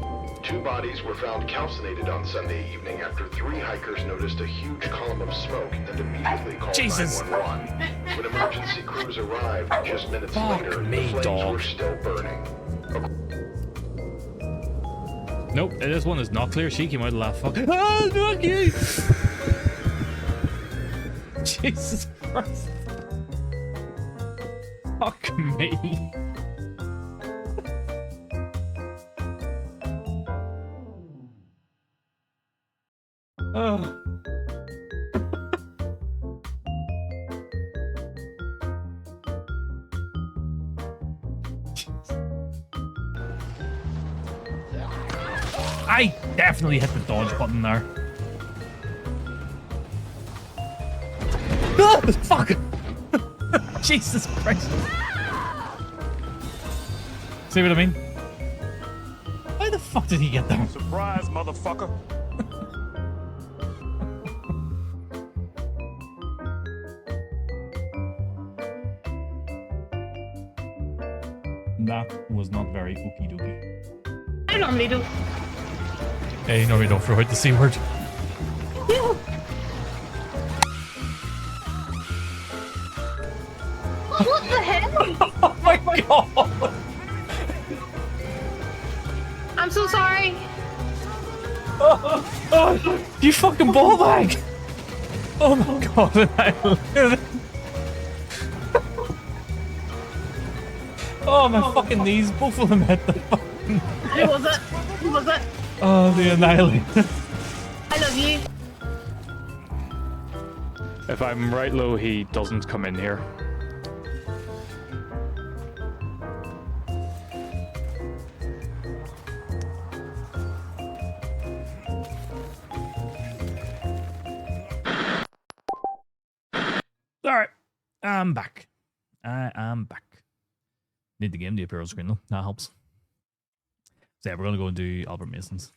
2 bodies were found calcinated on Sunday evening after 3 hikers noticed a huge column of smoke and immediately called 911. When emergency crews arrived just minutes later, the flames were still burning. Nope, this one is not clear. She came out of that fucking. Ah, fuck you! Jesus Christ. Fuck me. Oh. I definitely hit the dodge button there. Ah, fuck! Jesus Christ. See what I mean? Why the fuck did he get there? Surprise, motherfucker. That was not very okie dokie. I normally do. Hey, you normally don't throw out the C word. Yeah. What the hell? Oh my god! I'm so sorry. Oh, you fucking ball bag! Oh my god! Oh, my fucking knees, both of them hit the fucking... Who was it? Who was it? Oh, the Annihilator. I love you. If I'm right low, he doesn't come in here. Alright, I'm back. I am back. Need the game to appear on screen though, that helps. So yeah, we're gonna go and do Albert Mason's.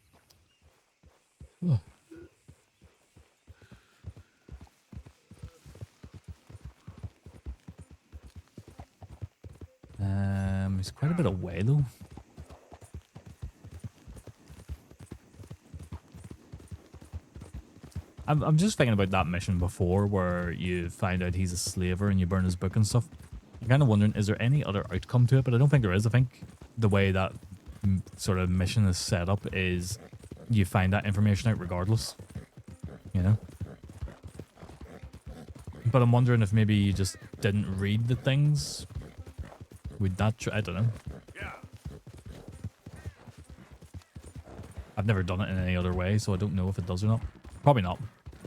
It's quite a bit away though. I'm just thinking about that mission before where you find out he's a slaver and you burn his book and stuff. I'm kind of wondering, is there any other outcome to it? But I don't think there is. I think the way that sort of mission is set up is you find that information out regardless. You know? But I'm wondering if maybe you just didn't read the things. Would that... I don't know. I've never done it in any other way, so I don't know if it does or not. Probably not.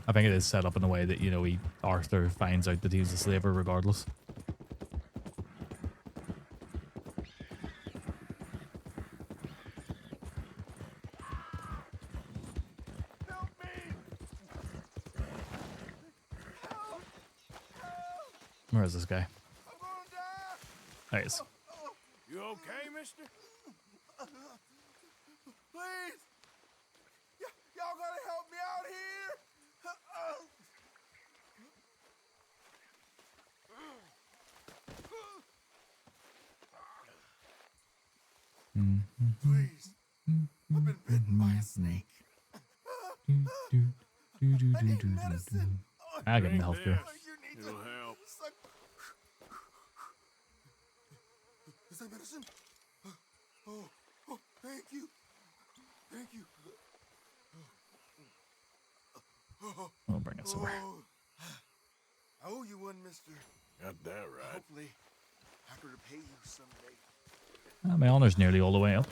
I think it is set up in a way that, you know, Arthur finds out that he's a slaver regardless. Where is this guy? Nice. You okay, mister? Please! Y'all gotta help me out here! Please. I've been bitten by a snake. I need medicine. I got the healthcare. It'll help. Is that medicine? Oh, thank you. Thank you. We'll bring it somewhere. I owe you one, mister. Got that right. Hopefully, I can repay you someday. My honor's nearly all the way up.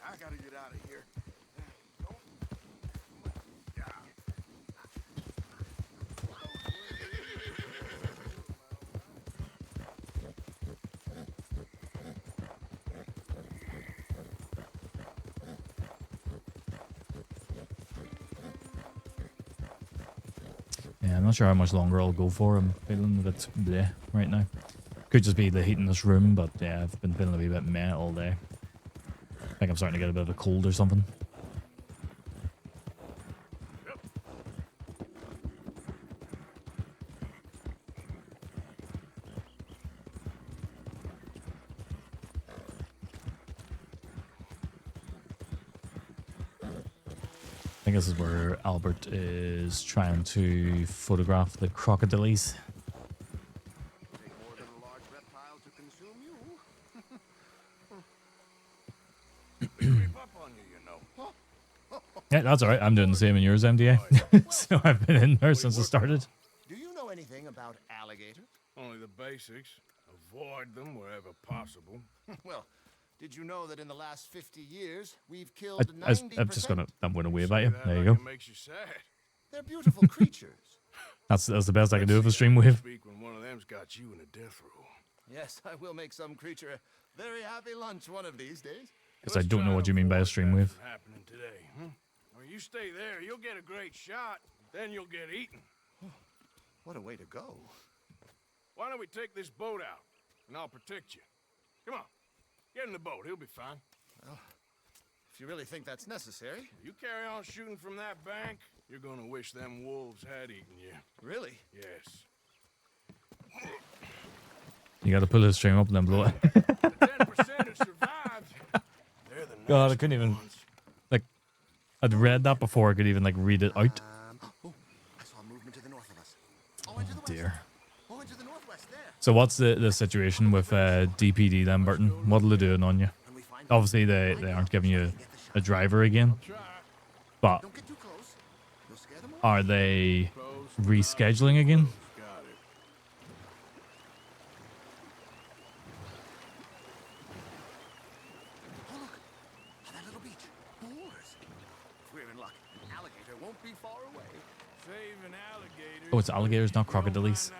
I gotta get out of here. Yeah, I'm not sure how much longer I'll go for. I'm feeling a bit bleh right now. Could just be the heat in this room, but yeah, I've been feeling a wee bit meh all day. I think I'm starting to get a bit of a cold or something. I think this is where Albert is trying to photograph the crocodiles. Yeah, that's alright. I'm doing the same in yours, MDA. So I've been in there since it started. Do you know anything about alligators? Only the basics. Avoid them wherever possible. Well, did you know that in the last 50 years, we've killed 90%? I'm just gonna win away by you. There you go. Makes you sad. They're beautiful creatures. That's the best I can do with a stream wave. Speak when one of them's got you in a death row. Yes, I will make some creature a very happy lunch one of these days. Because I don't know what you mean by a stream wave. Happening today, Well, you stay there, you'll get a great shot, then you'll get eaten. What a way to go. Why don't we take this boat out, and I'll protect you. Come on, get in the boat, he'll be fine. Well, if you really think that's necessary. You carry on shooting from that bank, you're gonna wish them wolves had eaten you. Really? Yes. You gotta pull his string up and then blow it. 10% have survived. They're the God, I couldn't even, like, I'd read that before I could even, like, read it out. I saw movement to the north of us. Oh, dear. To the northwest there. So what's the situation with DPD then, Burton? What'll they doing on you? Obviously, they aren't giving you a driver again. But are they rescheduling again? Oh, it's alligators, not crocodiles.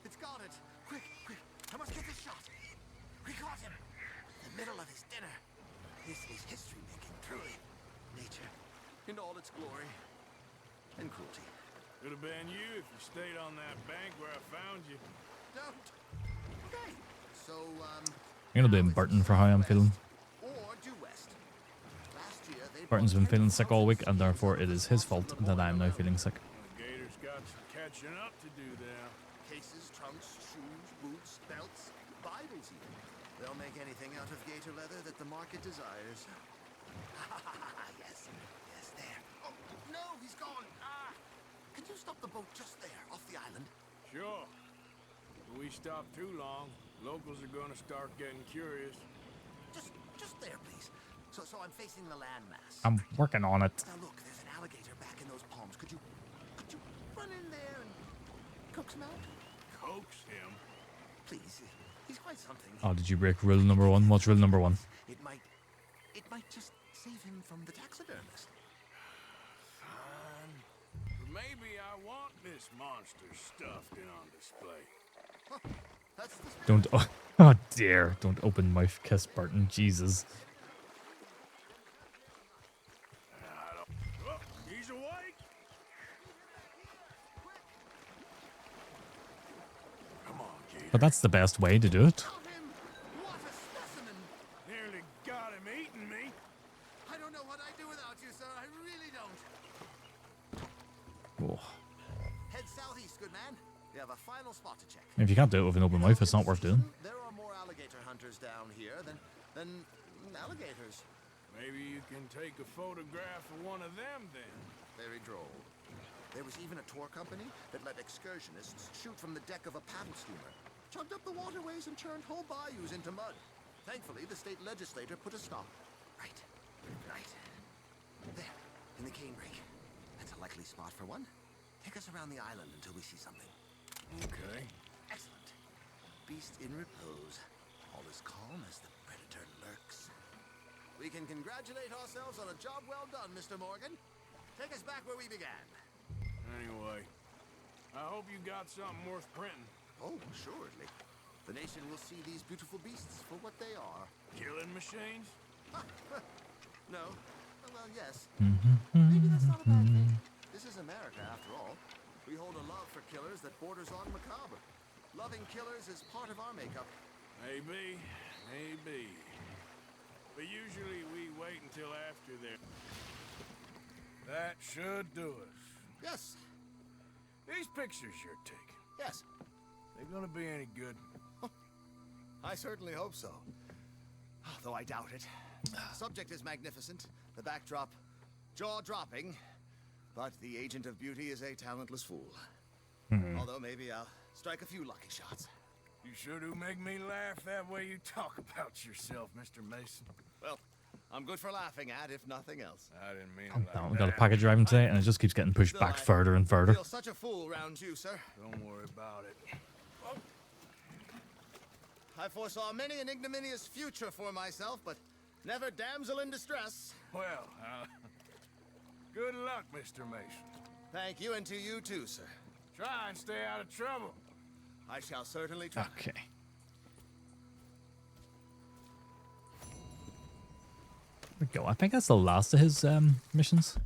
It's got it. Quick, I must get this shot. We caught him. In the middle of his dinner. This is history making, truly. Nature in all its glory and cruelty. Could have been you if you stayed on that bank where I found you. Don't. Okay. So, I'm gonna blame Burton for how I'm feeling. Burton's been feeling sick all week, and therefore it is his fault that I am now feeling sick. Gator's got some catching up to do there. Cases, trunks, shoes, boots, belts, Bibles even. They'll make anything out of gator leather that the market desires. Yes, there. Oh, no, he's gone. Can you stop the boat just there, off the island? Sure. If we stop too long, locals are gonna start getting curious. Just there, please. So I'm facing the landmass. I'm working on it. Now look, there's an alligator back in those palms. Could you run in there and coax him out? Coax him? Please, he's quite something. Oh, did you break rule number 1? What's rule number 1? It might just save him from the taxidermist. Fine. But maybe I want this monster stuffed in on display. That's the Don't. Oh dear! Don't open mouth kiss, Burton. Jesus. He's awake. But that's the best way to do it. Nearly got him eating me. I don't know what I'd do without you, sir. I really don't. Oh. Head southeast, good man. We have a final spot to check. If you can't do it with an open mouth, it's not worth doing. There are more alligator hunters down here than alligators. Maybe you can take a photograph of one of them then. Very droll. There was even a tour company that let excursionists shoot from the deck of a paddle steamer, chugged up the waterways and turned whole bayous into mud. Thankfully, the state legislature put a stop. Right. There, in the cane brake. That's a likely spot for one. Take us around the island until we see something. Okay. Excellent. Beast in repose. All as calm as the predator lurks. We can congratulate ourselves on a job well done, Mr. Morgan. Take us back where we began. Anyway, I hope you got something worth printing. Oh, assuredly. The nation will see these beautiful beasts for what they are. Killing machines? No. Well, yes. Maybe that's not a bad thing. This is America, after all. We hold a love for killers that borders on macabre. Loving killers is part of our makeup. Maybe. But usually we wait until after they're... That should do us. Yes. These pictures you're taking, Yes. they gonna be any good? I certainly hope so. Though I doubt it. Subject is magnificent. The backdrop, jaw-dropping. But the agent of beauty is a talentless fool. Although maybe I'll strike a few lucky shots. You sure do make me laugh that way you talk about yourself, Mr. Mason. Well, I'm good for laughing at, if nothing else. I didn't mean it Oh, like we got a that. package driving today, and it just keeps getting pushed back further and further. I feel such a fool round you, sir. Don't worry about it. I foresaw many an ignominious future for myself, but never damsel in distress. Well, good luck, Mr. Mason. Thank you, and to you too, sir. Try and stay out of trouble. I shall certainly try. Okay. There we go. I think that's the last of his missions.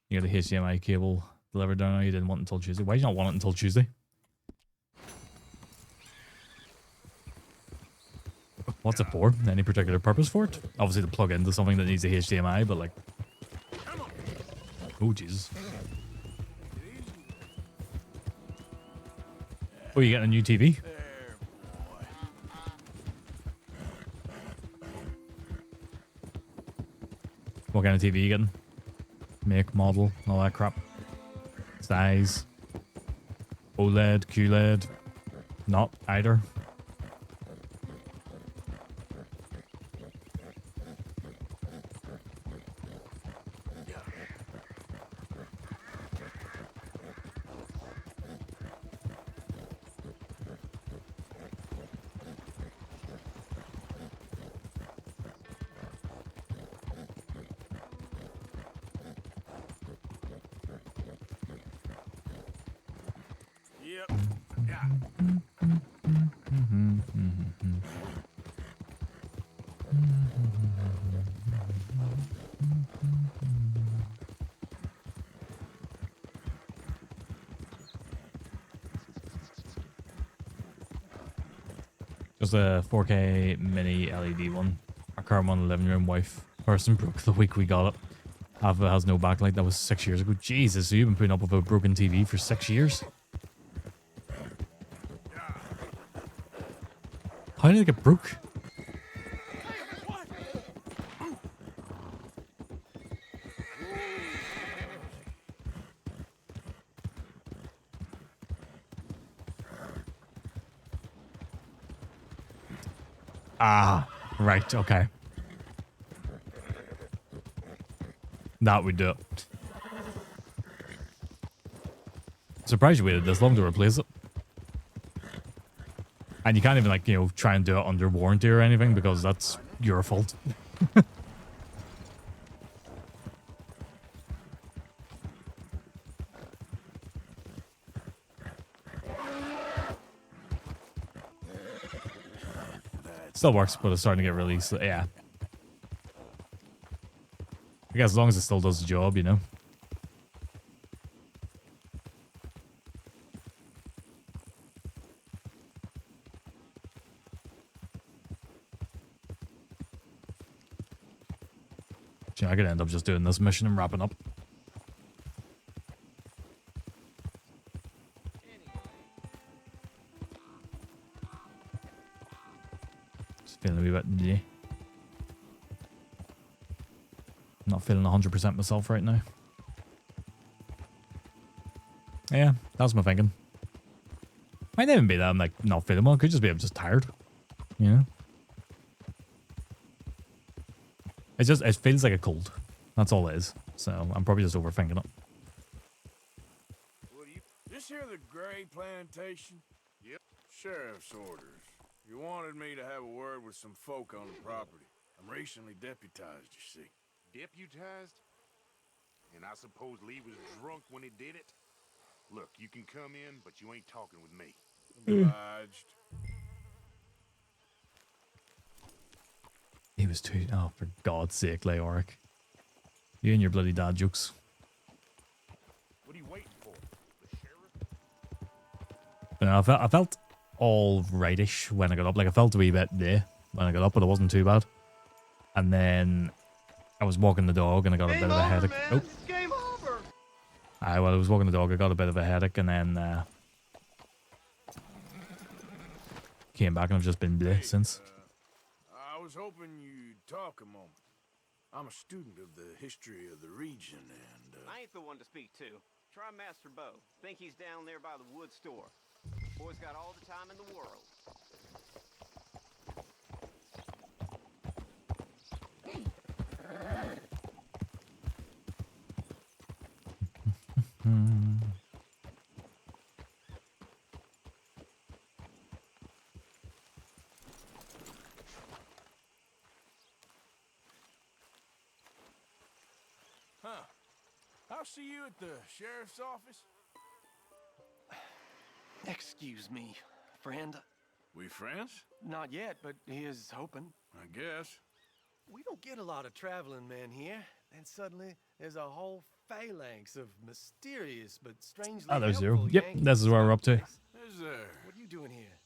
You got the HDMI cable delivered down now. You didn't want it until Tuesday. Why do you not want it until Tuesday? What's it for? Any particular purpose for it? Obviously to plug into something that needs a HDMI, but like... Oh, Jesus. Oh, you getting a new TV? What kind of TV you getting? Make, model, all that crap. Size. OLED, QLED. Not either. Yep. Yeah. Just a 4K mini LED one. Our current one, 11-year-old wife. Person broke the week we got it. Half of it has no backlight. That was 6 years ago. Jesus, so you've been putting up with a broken TV for 6 years? How did it get broke? Ah, right, okay. That would do it. Surprised you waited this long to replace it. And you can't even, like, you know, try and do it under warranty or anything because that's your fault. Still works, but it's starting to get released. Yeah. I guess as long as it still does the job, you know. I could end up just doing this mission and wrapping up. Just feeling a wee bit, yeah. Not feeling 100% myself right now. Yeah, that's my thinking. Might not even be that I'm like not feeling well. Could just be I'm just tired. You know? It feels like a cold. That's all it is. So I'm probably just overthinking it. What do you... This here the Gray Plantation? Yep. Sheriff's orders. You wanted me to have a word with some folk on the property. I'm recently deputized, you see. Deputized? And I suppose Lee was drunk when he did it? Look, you can come in, but you ain't talking with me. Obliged. He was too... Oh, for God's sake, Leoric. You and your bloody dad jokes. What are you waiting for? The sheriff? You know, I felt all rightish when I got up. Like, I felt a wee bit there when I got up, but it wasn't too bad. And then I was walking the dog and I got a bit of a headache. Oh. It's game over. Well, I was walking the dog. I got a bit of a headache and then came back and I've just been bleh since. I was hoping you'd talk a moment. I'm a student of the history of the region and... I ain't the one to speak to. Try Master Bo. Think he's down there by the wood store. Boy's got all the time in the world. Huh. I'll see you at the sheriff's office. Excuse me, friend. We friends? Not yet, but he is hoping. I guess. We don't get a lot of traveling men here, and suddenly there's a whole phalanx of mysterious but strangely Oh, there's helpful zero. Yep, Yankees. this is where we're up to. Is there? What are you doing here?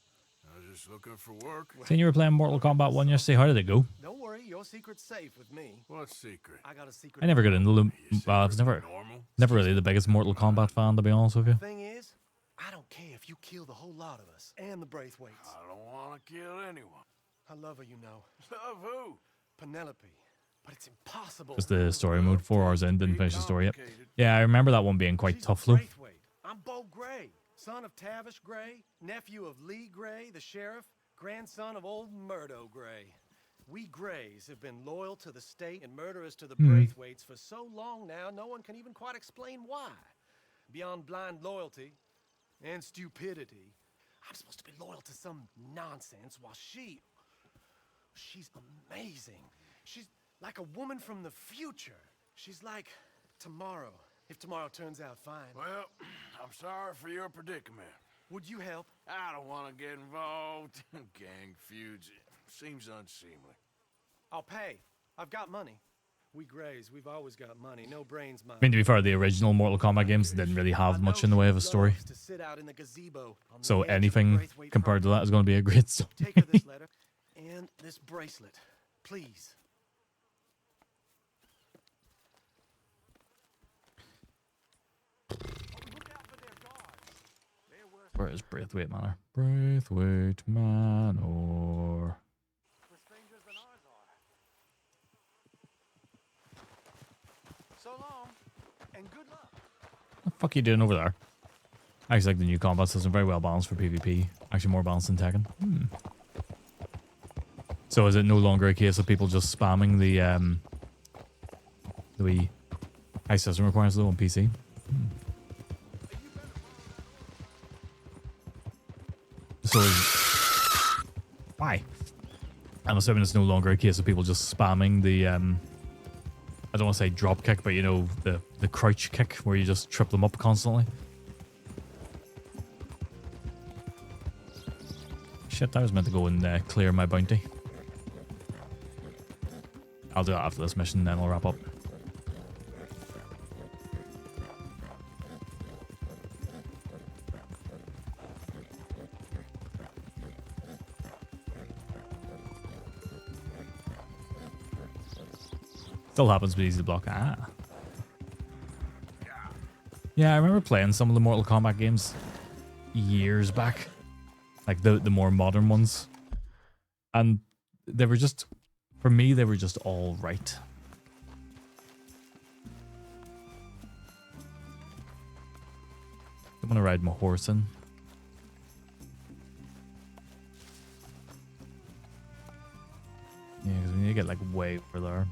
I was just looking for work. Seen you were playing Mortal Kombat 1 yesterday. How did it go? Don't worry, your secret's safe with me. What secret? I got a secret. I never got into them. I was never really the biggest Mortal Kombat fan, to be honest with you. The thing is, I don't care if you kill the whole lot of us and the Braithwaites. I don't want to kill anyone. I love her, you know. Love who? Penelope. But it's impossible. Just the story mode, 4 hours in, didn't finish the story yet. Yeah, I remember that one being quite tough though. I'm Bo Gray, son of Tavish Gray, nephew of Lee Gray, the sheriff, grandson of old Murdo Gray. We Grays have been loyal to the state and murderous to the Braithwaites for so long now, no one can even quite explain why. Beyond blind loyalty and stupidity, I'm supposed to be loyal to some nonsense while she's amazing. She's like a woman from the future. She's like tomorrow, if tomorrow turns out fine. Well, I'm sorry for your predicament. Would you help? I don't want to get involved. Gang feuds. Seems unseemly. I'll pay. I've got money. We Grays, we've always got money. No brains, I mean, to be fair, the original Mortal Kombat games didn't really have much in the way of a story. So anything compared to that is going to be a great story. Take her this letter and this bracelet, please. Where is Braithwaite Manor? Braithwaite Manor. So long, and good luck. What the fuck are you doing over there? I actually like the new combat system, very well balanced for PvP. Actually more balanced than Tekken. So is it no longer a case of people just spamming the wee high system requirements though on PC? So why? I'm assuming it's no longer a case of people just spamming the I don't want to say drop kick, but you know, the crouch kick where you just trip them up constantly. Shit, I was meant to go and clear my bounty. I'll do that after this mission, then I'll wrap up. Still happens, but easy to block. Ah. Yeah, I remember playing some of the Mortal Kombat games years back. Like the more modern ones. And they were just, for me, they were just all right. I want to ride my horse in. Yeah, because we need to get like way over there.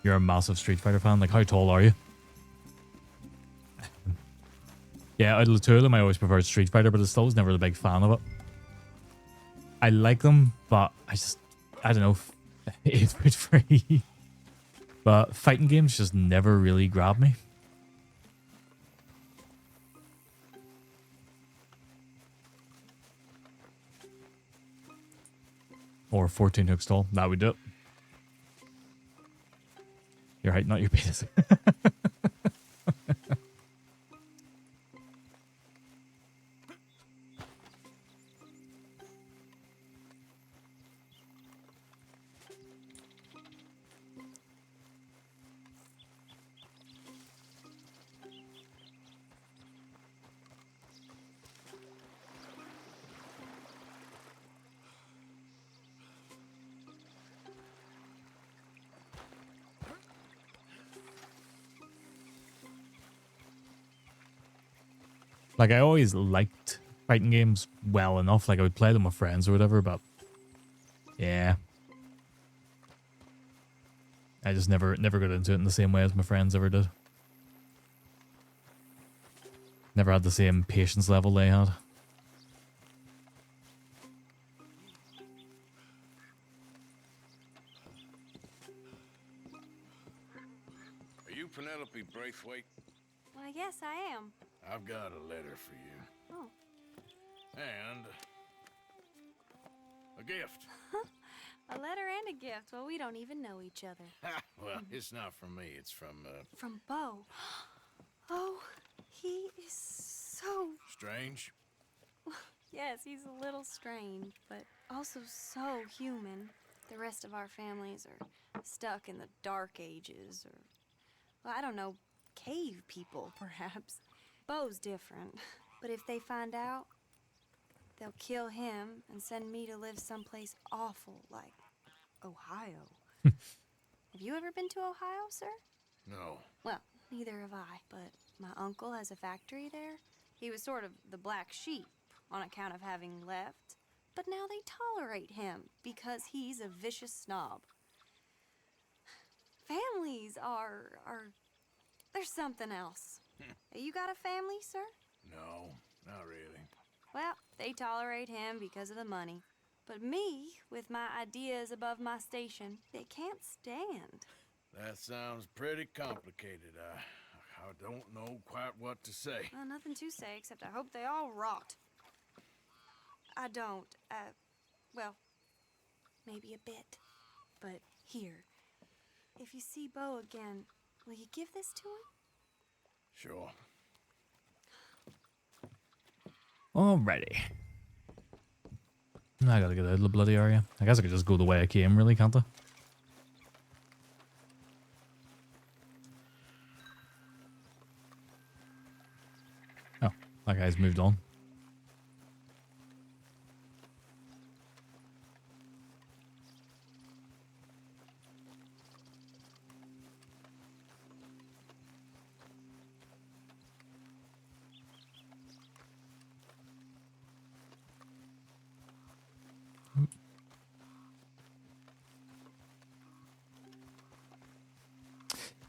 You're a massive Street Fighter fan. Like, how tall are you? Yeah, out of the two of them, I always preferred Street Fighter, but I still was never a big fan of it. I like them, but I don't know. 8-foot free. But fighting games just never really grabbed me. Or 14 hooks tall. That would do it. Your height, not your penis. Like, I always liked fighting games well enough. Like, I would play them with friends or whatever, but yeah. I just never got into it in the same way as my friends ever did. Never had the same patience level they had. Are you Penelope Braithwaite? Why, yes, I am. I've got a letter for you. Oh. And a gift. A letter and a gift. Well, we don't even know each other. Well, it's not from me. It's from, From Bo. Oh, he is so... Strange? Yes, he's a little strange, but also so human. The rest of our families are stuck in the dark ages, or... Well, I don't know, cave people, perhaps. Bo's different, but if they find out, they'll kill him and send me to live someplace awful like Ohio. Have you ever been to Ohio, sir? No. Well, neither have I, but my uncle has a factory there. He was sort of the black sheep on account of having left, but now they tolerate him because he's a vicious snob. Families are there's something else. You got a family, sir? No, not really. Well, they tolerate him because of the money. But me, with my ideas above my station, they can't stand. That sounds pretty complicated. I don't know quite what to say. Well, nothing to say, except I hope they all rot. I don't, well, maybe a bit. But here, if you see Bo again, will you give this to him? Sure. Alrighty. I gotta get out of the bloody area. I guess I could just go the way I came, really, can't I? Oh, that guy's moved on.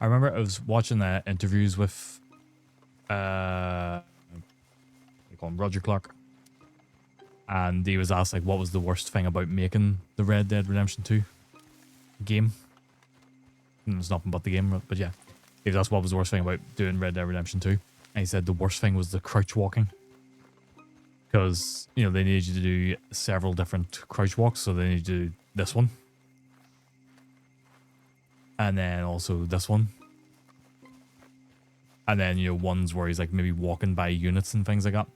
I remember I was watching interviews with they call him Roger Clark, and he was asked like what was the worst thing about making the Red Dead Redemption 2 game. And it's nothing but the game, but yeah, he was asked what was the worst thing about doing Red Dead Redemption 2, and he said the worst thing was the crouch walking, because you know they needed you to do several different crouch walks, so they needed to do this one. And then also this one. And then, you know, ones where he's like maybe walking by units and things like that.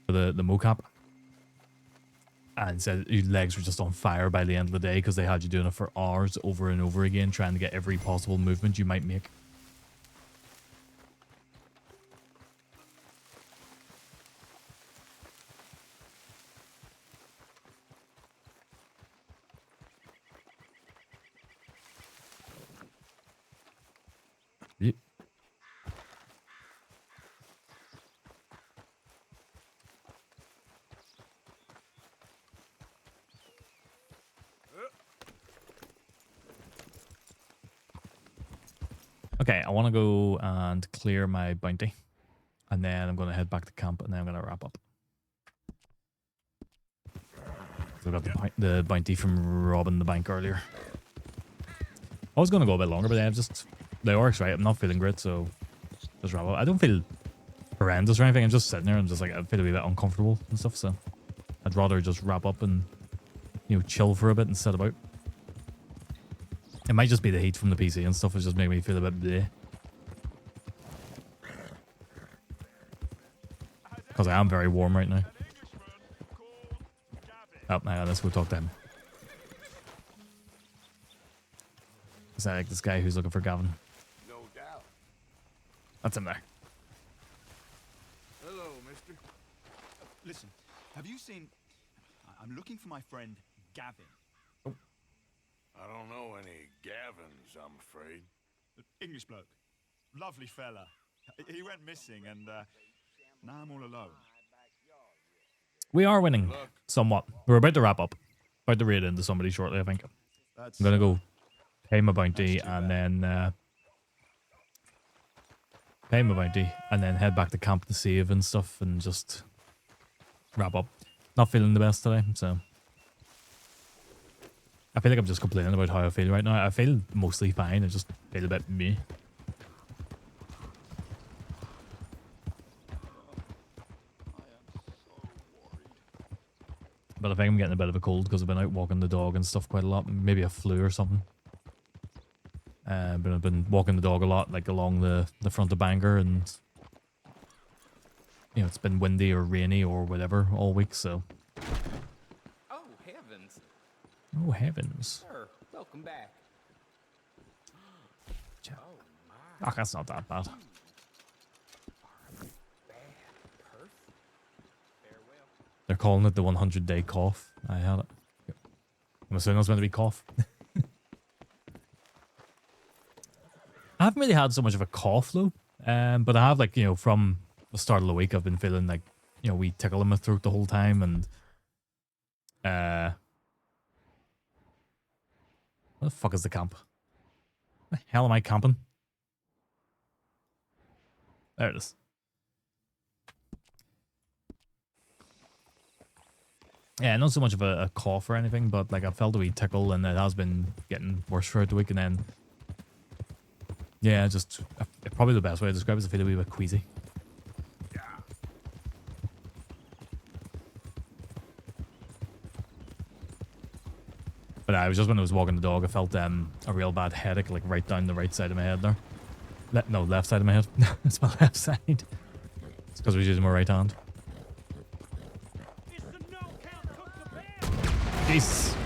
For the mocap. and said your legs were just on fire by the end of the day because they had you doing it for hours over and over again, trying to get every possible movement you might make. Yep. Okay, I want to go and clear my bounty. And then I'm going to head back to camp and then I'm going to wrap up. I got the bounty from robbing the bank earlier. I was going to go a bit longer, but then the orc's right. I'm not feeling great, so just wrap up. I don't feel horrendous or anything. I'm just sitting there. I'm just like, I feel a wee bit uncomfortable and stuff, so I'd rather just wrap up and, you know, chill for a bit and sit about. It might just be the heat from the PC and stuff. It's just making me feel a bit bleh. Because I am very warm right now. Oh, hang on, let's go talk to him. Is that like this guy who's looking for Gavin? No doubt. That's him there. Hello, mister. Listen, have you seen... I'm looking for my friend, Gavin. Oh. I don't know any Gavins, I'm afraid. English bloke. Lovely fella. He went missing and now I'm all alone. We are winning somewhat. We're about to wrap up. About to raid into somebody shortly, I think. I'm going to go pay my bounty and then... pay my bounty and then head back to camp to save and stuff and just wrap up. Not feeling the best today, so... I feel like I'm just complaining about how I feel right now. I feel mostly fine. I just feel a bit meh. But I think I'm getting a bit of a cold because I've been out walking the dog and stuff quite a lot. Maybe a flu or something. But I've been walking the dog a lot, like along the front of Bangor, and you know, it's been windy or rainy or whatever all week, so. Oh heavens! Oh heavens! Sir, welcome back. Oh, that's not that bad. They're calling it the 100-day cough. I had it. I'm assuming it was meant to be cough. I haven't really had so much of a cough though, but I have, like, you know, from the start of the week I've been feeling like, you know, we tickle in my throat the whole time, and where the fuck is the camp? Where the hell am I camping? There it is. Yeah, not so much of a cough or anything, but like I felt a wee tickle and it has been getting worse throughout the week, and then yeah, just probably the best way to describe it is I feel a wee bit queasy. But I was just when I was walking the dog, I felt a real bad headache, like right down the right side of my head there. No, left side of my head. It's my left side. It's because I was using my right hand. Jesus.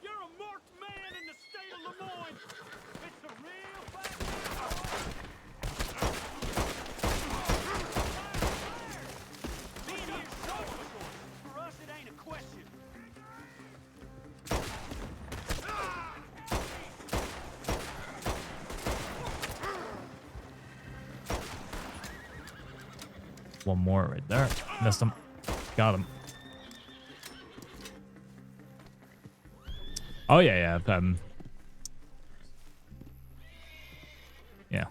You're a marked man in the state of Lemoyne. It's a real fact. Being here's so important. For us, it ain't a question. One more right there. Missed him. Got him. Oh yeah. Yeah.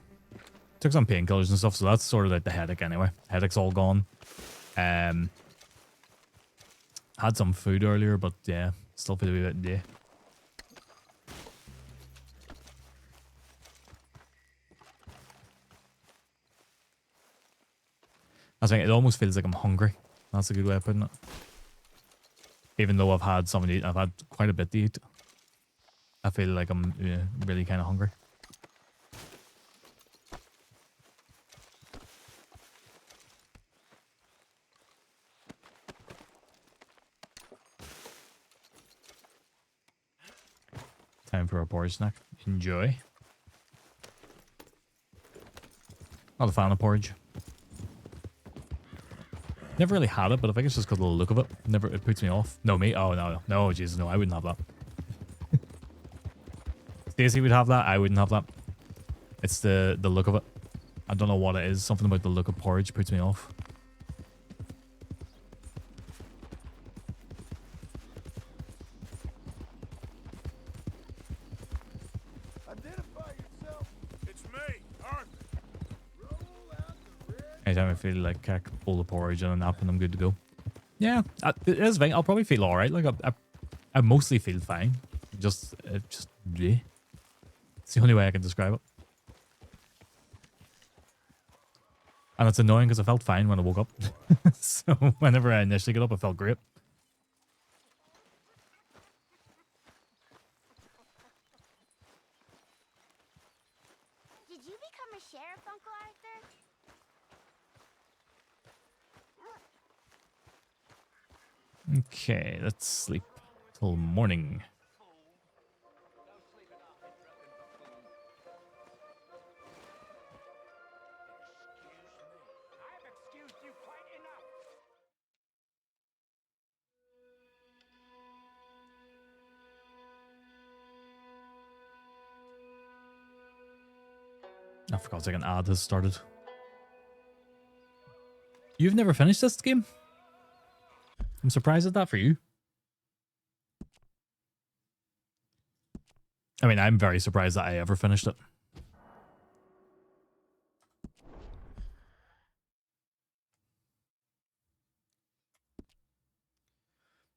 Took some painkillers and stuff, so that's sort of like the headache anyway. Headache's all gone. Had some food earlier, but yeah, still feel a wee bit yeah. I think it almost feels like I'm hungry. That's a good way of putting it. Even though I've had something to eat, I've had quite a bit to eat. I feel like I'm really kind of hungry. Time for a porridge snack. Enjoy. Not a fan of porridge. Never really had it, but I think it's just because of the look of it. It puts me off. No, me? Oh, no, Jesus, no, I wouldn't have that. Stacey would have that. I wouldn't have that. It's the look of it. I don't know what it is. Something about the look of porridge puts me off. Identify yourself. It's me, Arthur. Anytime I feel like I can pull the porridge and a nap and I'm good to go. Yeah, it is thing. I'll probably feel alright. Like I mostly feel fine. Just bleh. It's the only way I can describe it. And it's annoying because I felt fine when I woke up. So whenever I initially got up, I felt great. Did you become a sheriff, Uncle Arthur? Okay, let's sleep till morning. I forgot an ad has started. You've never finished this game? I'm surprised at that for you. I mean, I'm very surprised that I ever finished it.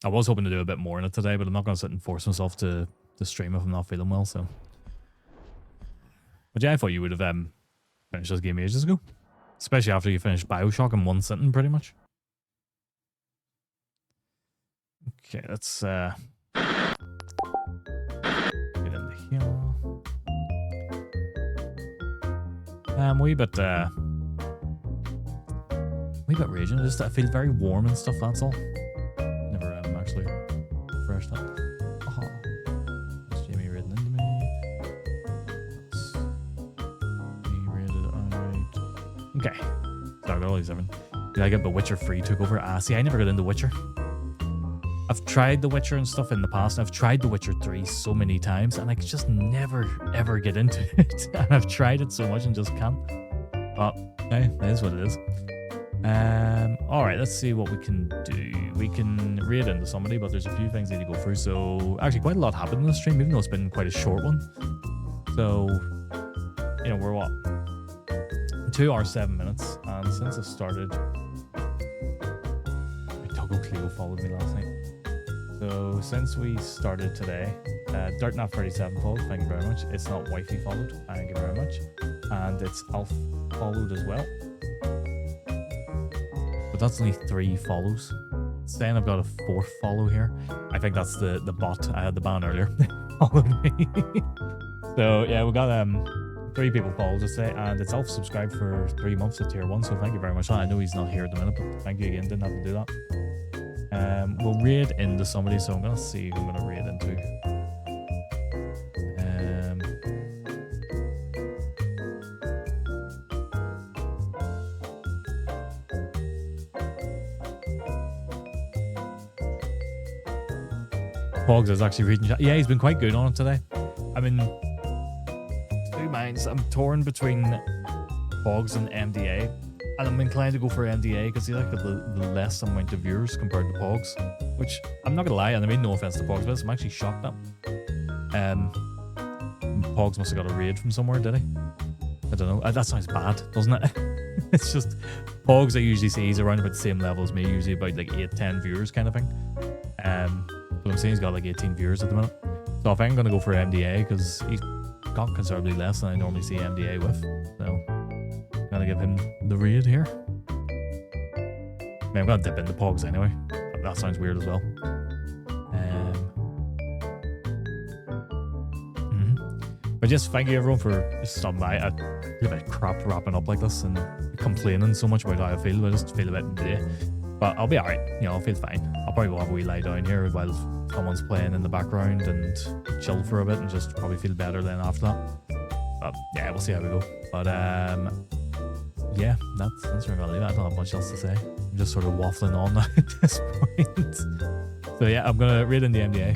I was hoping to do a bit more in it today, but I'm not going to sit and force myself to stream if I'm not feeling well, so. But yeah, I thought you would have finished this game ages ago. Especially after you finished Bioshock in one sitting, pretty much. Okay, let's get into here. Wee bit raging. I feel very warm and stuff, that's all. Never actually refreshed up. Oh, that's Jamie raiding into me. He raided out. Okay. Sorry about all these everything. Did I get The Witcher 3 took over? See, I never got into Witcher. I've tried The Witcher and stuff in the past, and I've tried The Witcher 3 so many times, and I just never, ever get into it. And I've tried it so much and just can't. But, hey, it is what it is. Alright, let's see what we can do. We can raid into somebody, but there's a few things I need to go through. So, actually, quite a lot happened in the stream, even though it's been quite a short one. So, you know, we're what? 2 hours, 7 minutes. And since I started... Togo Cleo followed me last night. So since we started today, DirtNat37 followed, thank you very much. It's Not Wifey followed, thank you very much. And it's Alf followed as well. But that's only 3 follows. Saying I've got a 4th follow here. I think that's the bot I had the ban earlier. Followed me. So yeah, we got 3 people followed to say, and it's Alf subscribed for 3 months at tier 1, so thank you very much. I know he's not here at the minute, but thank you again, didn't have to do that. We'll raid into somebody, so I'm gonna see who I'm gonna raid into. Pogs is actually reading chat. Yeah, he's been quite good on it today. I'm in 2 minds. I'm torn between Pogs and MDA. And I'm inclined to go for MDA because he's like the less amount of viewers compared to Pogs. Which, I'm not going to lie, and I mean no offense to Pogs, but I'm actually shocked at. Pogs must have got a raid from somewhere, did he? I don't know. That sounds bad, doesn't it? It's just, Pogs I usually see he's around about the same level as me, usually about like 8-10 viewers kind of thing. But I'm saying he's got like 18 viewers at the minute. So I think I'm going to go for MDA because he's got considerably less than I normally see MDA with. So... Gonna give him the raid here. Man, I'm gonna dip into Pogs anyway. That sounds weird as well. But just thank you everyone for stopping by. I feel a bit crap wrapping up like this and complaining so much about how I feel. I just feel a bit bleh. But I'll be alright. You know, I'll feel fine. I'll probably go have a wee lie down here while someone's playing in the background and chill for a bit and just probably feel better then after that. But yeah, we'll see how we go. But yeah, that's really about it. I don't have much else to say. I'm just sort of waffling on now at this point. So yeah, I'm gonna read in the NDA.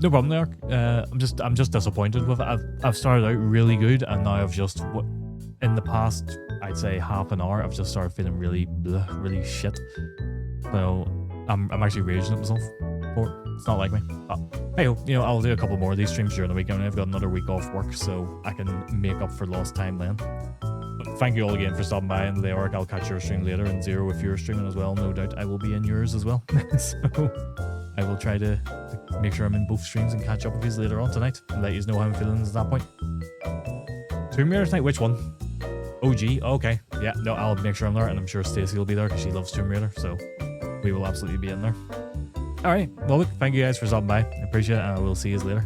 No problem there. I'm just disappointed with it. I've started out really good, and now I've just in the past, I'd say half an hour, I've just started feeling really really shit. So I'm actually raging at myself for it. It's not like me. But hey, you know, I'll do a couple more of these streams during the week. I've got another week off work, so I can make up for lost time then. But thank you all again for stopping by, and Leoric, I'll catch your stream later, and Zero, if you're streaming as well, no doubt I will be in yours as well. So I will try to make sure I'm in both streams and catch up with you later on tonight and let you know how I'm feeling at that point. Tomb Raider tonight, which one? OG? Okay. Yeah, no, I'll make sure I'm there, and I'm sure Stacey will be there because she loves Tomb Raider, so we will absolutely be in there. Alright, well look, thank you guys for stopping by. I appreciate it, and I will see you later.